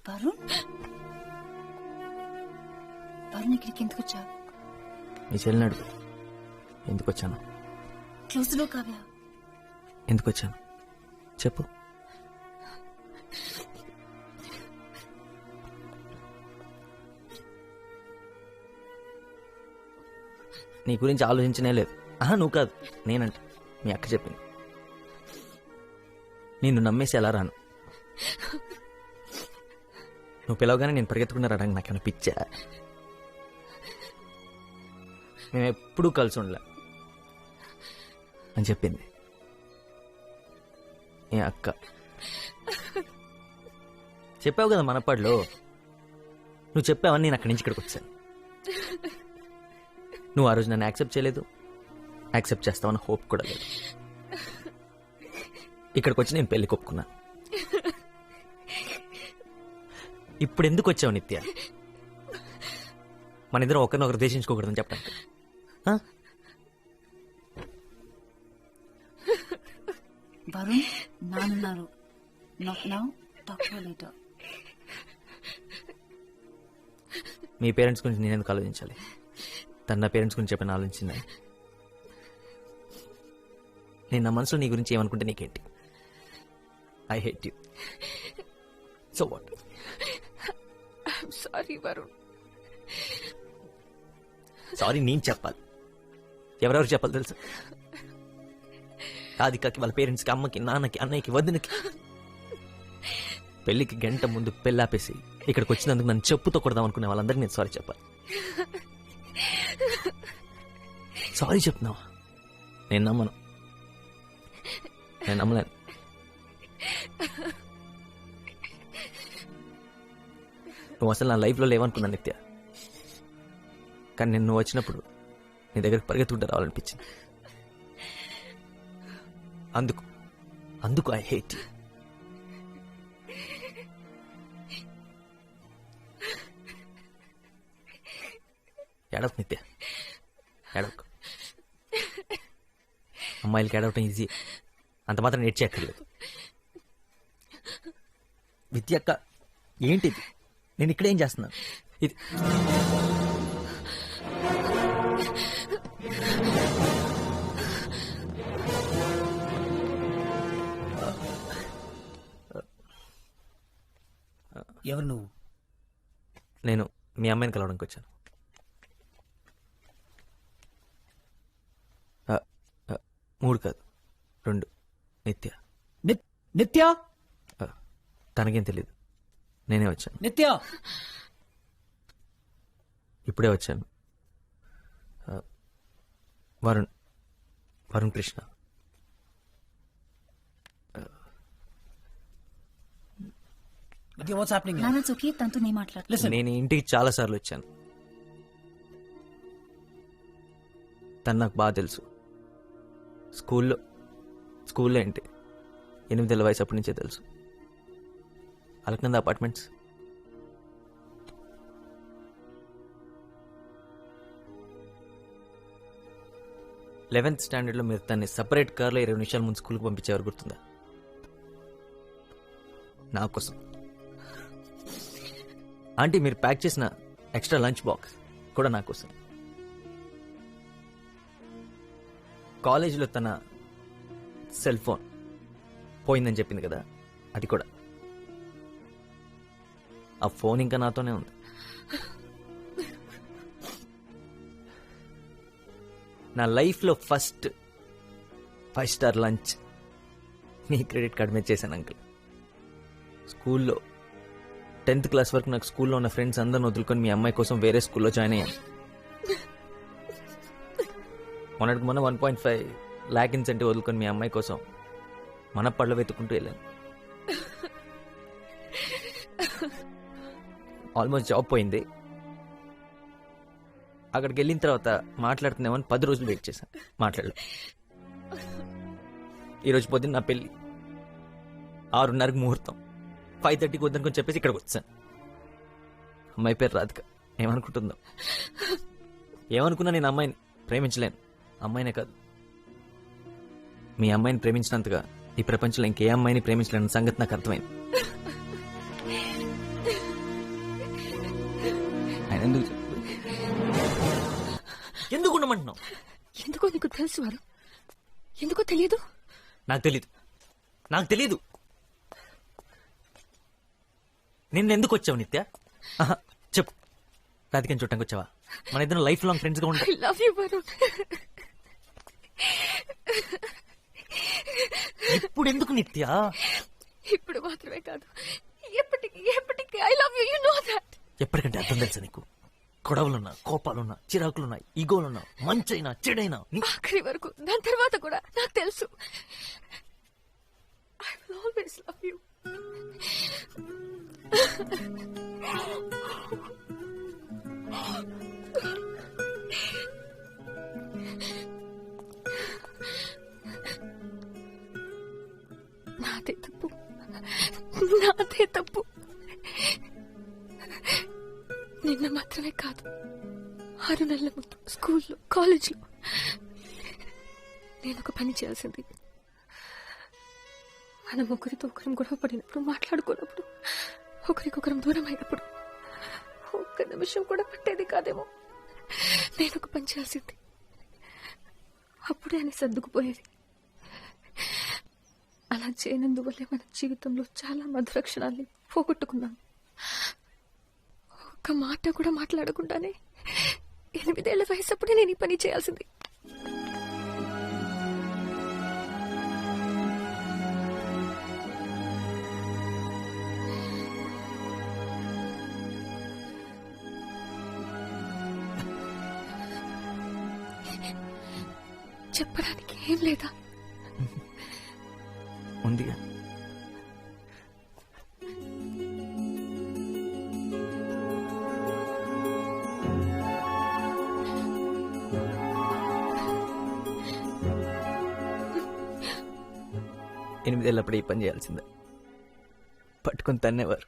వరుణ్ ఇక్కడికి ఎందుకు వచ్చావు? నీ చెల్లిని అడుగు ఎందుకు వచ్చాను. క్లోజ్లో కావ్య. ఎందుకు వచ్చాను చెప్పు. నీ గురించి ఆలోచించనే లేదు. నువ్వు కాదు, నేనంట. మీ అక్క చెప్పింది. నిన్ను నమ్మేసి ఎలా రాను? నువ్వు పిలవగానే నేను పరిగెత్తుకున్న రావడానికి నాకేమైనా పిచ్చా? మేము ఎప్పుడూ కలిసి ఉండలే అని చెప్పింది ఏ అక్క. చెప్పావు కదా మనపాడులో. నువ్వు చెప్పావని నేను అక్కడి నుంచి ఇక్కడికి వచ్చాను. నువ్వు ఆ రోజు నన్ను యాక్సెప్ట్ చేయలేదు, యాక్సెప్ట్ చేస్తావని హోప్ కూడా లేదు. ఇక్కడికి వచ్చి నేను పెళ్లికి ఒప్పుకున్నా. ఇప్పుడు ఎందుకు వచ్చావు నిత్య? మన ఇద్దరం ఒకరినొకరు దేశించుకోకూడదని చెప్పడానికి. వరుణ్ నానున్నారు. Not now, talk later. మీ పేరెంట్స్ గురించి నేను ఎందుకు ఆలోచించాలి? తన నా పేరెంట్స్ గురించి చెప్పని ఆలోచించిందా? నేను నా మనసులో నీ గురించి ఏమనుకుంటే నీకేంటి? I hate you. So what? Sorry Varun. Sorry నేను చెప్పాలి. ఎవరెవరు చెప్పాలి తెలుసా? రాధికకి, వాళ్ళ పేరెంట్స్కి, అమ్మకి, నాన్నకి, అన్నయ్యకి, వదినకి. పెళ్లికి గంట ముందు పెళ్ళాపేసి ఇక్కడికి వచ్చినందుకు నన్ను చెప్పుతో కొడదాం అనుకునే వాళ్ళందరికీ నేను సారీ చెప్పాలి. సారీ చెప్తున్నావా? నేను నమ్మను, నేను నమ్మలేను. నువ్వు అసలు నా లైఫ్లో లేవనుకున్నా నిత్య. కానీ నేను నువ్వు వచ్చినప్పుడు నీ దగ్గరికి పరిగెత్తుకుంటూ రావాలనిపించింది. అందుకు ఐ హేట్ యూ. ఎడకు నిత్య, ఎడకు. అమ్మాయిలకి ఏడవటం ఈజీ, అంత మాత్రం నేర్చేయక్కర్లేదు. విద్య అక్క ఏంటిది? నేను ఇక్కడేం చేస్తున్నాను? ఇది ఎవరు నువ్వు? నేను మీ అమ్మాయిని కలవడానికి వచ్చాను. 3 కాదు 2. నిత్య. నిత్య తనకేం తెలీదు, నేనే వచ్చాను. నిత్య ఇప్పుడే వచ్చాను. వరుణ్ కృష్ణ. తనతో నేను మాట్లాడలేదు. నేను ఇంటికి చాలా సార్లు వచ్చాను. తను నాకు బాగా తెలుసు. స్కూల్లో ఏంటి 8 ఏళ్ల వయసు అప్పటి నుంచే తెలుసు. అలకనంద అపార్ట్మెంట్స్. లెవెన్త్ స్టాండర్డ్లో మీరు తన్ని సపరేట్ కార్లో 20 నిమిషాల ముందు స్కూల్కి పంపించేవారు, గుర్తుందా? నా కోసం. ఆంటీ మీరు ప్యాక్ చేసిన ఎక్స్ట్రా లంచ్ బాక్స్ కూడా నా కోసం. కాలేజీలో తన సెల్ ఫోన్ పోయిందని చెప్పింది కదా, అది కూడా. ఆ ఫోన్ ఇంకా నాతోనే ఉంది. నా లైఫ్లో ఫస్ట్ 5 స్టార్ లంచ్ మీ క్రెడిట్ కార్డ్ మీద చేశాను అంకుల్. స్కూల్లో 10th క్లాస్ వరకు నాకు స్కూల్లో ఉన్న ఫ్రెండ్స్ అందరిని వదులుకొని మీ అమ్మాయి కోసం వేరే స్కూల్లో జాయిన్ అయ్యాను. మొన్నటికి మొన్న 1.5 lakh ఇన్సెంటివ్ వదులుకొని మీ అమ్మాయి కోసం మన పళ్ళు వెతుక్కుంటూ వెళ్ళాను. ఆల్మోస్ట్ జాబ్ పోయింది. అక్కడికి వెళ్ళిన తర్వాత మాట్లాడుతున్నామని 10 రోజులు వెయిట్ చేశాను, మాట్లాడలేదు. ఈరోజు పొద్దున్న నా పెళ్ళి, 6:30కి ముహూర్తం, 5:30కి వద్దనుకొని చెప్పేసి ఇక్కడికి వచ్చాను. అమ్మాయి పేరు రాధిక. ఏమనుకుంటుందో. ఏమనుకున్నా నేను అమ్మాయిని ప్రేమించలేను. అమ్మాయినే కాదు, మీ అమ్మాయిని ప్రేమించినంతగా ఈ ప్రపంచంలో ఇంకే అమ్మాయిని ప్రేమించలేని సంగతి నాకు అర్థమైంది. ఎందుకు ఉండమంటున్నావు? ఎందుకో నీకు తెలుసు వారు, ఎందుకో తెలియదు. నాకు తెలీదు. నిన్న ఎందుకు వచ్చావు నిత్య? చెప్పు. రాధికని చూడటానికి వచ్చావా? మన ఇద్దరు లైఫ్ లాంగ్ ఫ్రెండ్స్ గా ఉంటాం. I love you, Varun. ఇప్పుడు ఎందుకు నిత్య? ఇప్పుడు మాత్రమే కాదు, ఎప్పటికీ I love you. You know that. ఎప్పటికంటే అర్థం తెలుసా నీకు? గొడవలున్నా, కోపాలున్నా, చిరాకులున్నా, ఈగోలున్నా, మంచైనా చెడైనా ఆఖరి వరకు, దాని తర్వాత కూడా నాకు తెలుసు. I will always love you. నాదే తప్పు. నిన్న మాత్రమే కాదు, 6 నెలల ముందు స్కూల్లో, కాలేజ్లో నేను ఒక పని చేయాల్సింది. మన ముగ్గురితో ఒకరం గొడవ పడినప్పుడు, మాట్లాడుకున్నప్పుడు, ఒకరికొకరం దూరం అయినప్పుడు ఒక్క నిమిషం కూడా పట్టేది కాదేమో. నేను ఒక పని చేయాల్సింది. అప్పుడే అని సర్దుకుపోయేది. అలా చేయనందువల్లే మన జీవితంలో చాలా మధుర క్షణాల్ని పోగొట్టుకున్నాను. ఒక్క మాట కూడా మాట్లాడకుండానే 8 ఏళ్ల వయసప్పుడే నేను ఈ పని చేయాల్సింది. చెప్పడానికి ఏం లేదా? ఉందిగా. ఎనిమిదేళ్ళప్పుడు ఈ పని చేయాల్సిందే. పట్టుకొని తన్నేవారు.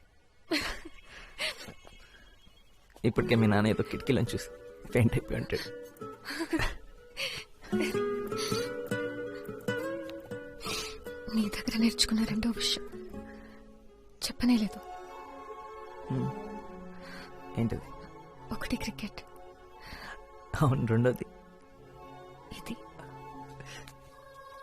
ఇప్పటికే మీ నాన్న ఏదో కిటికీలను చూసి ఫెయింట్ అయిపోయి ఉంటాడు. నీ దగ్గర నేర్చుకున్న రెండో విషయం చెప్పనే లేదు. ఏంటది? ఒకటి క్రికెట్, అవును, రెండోది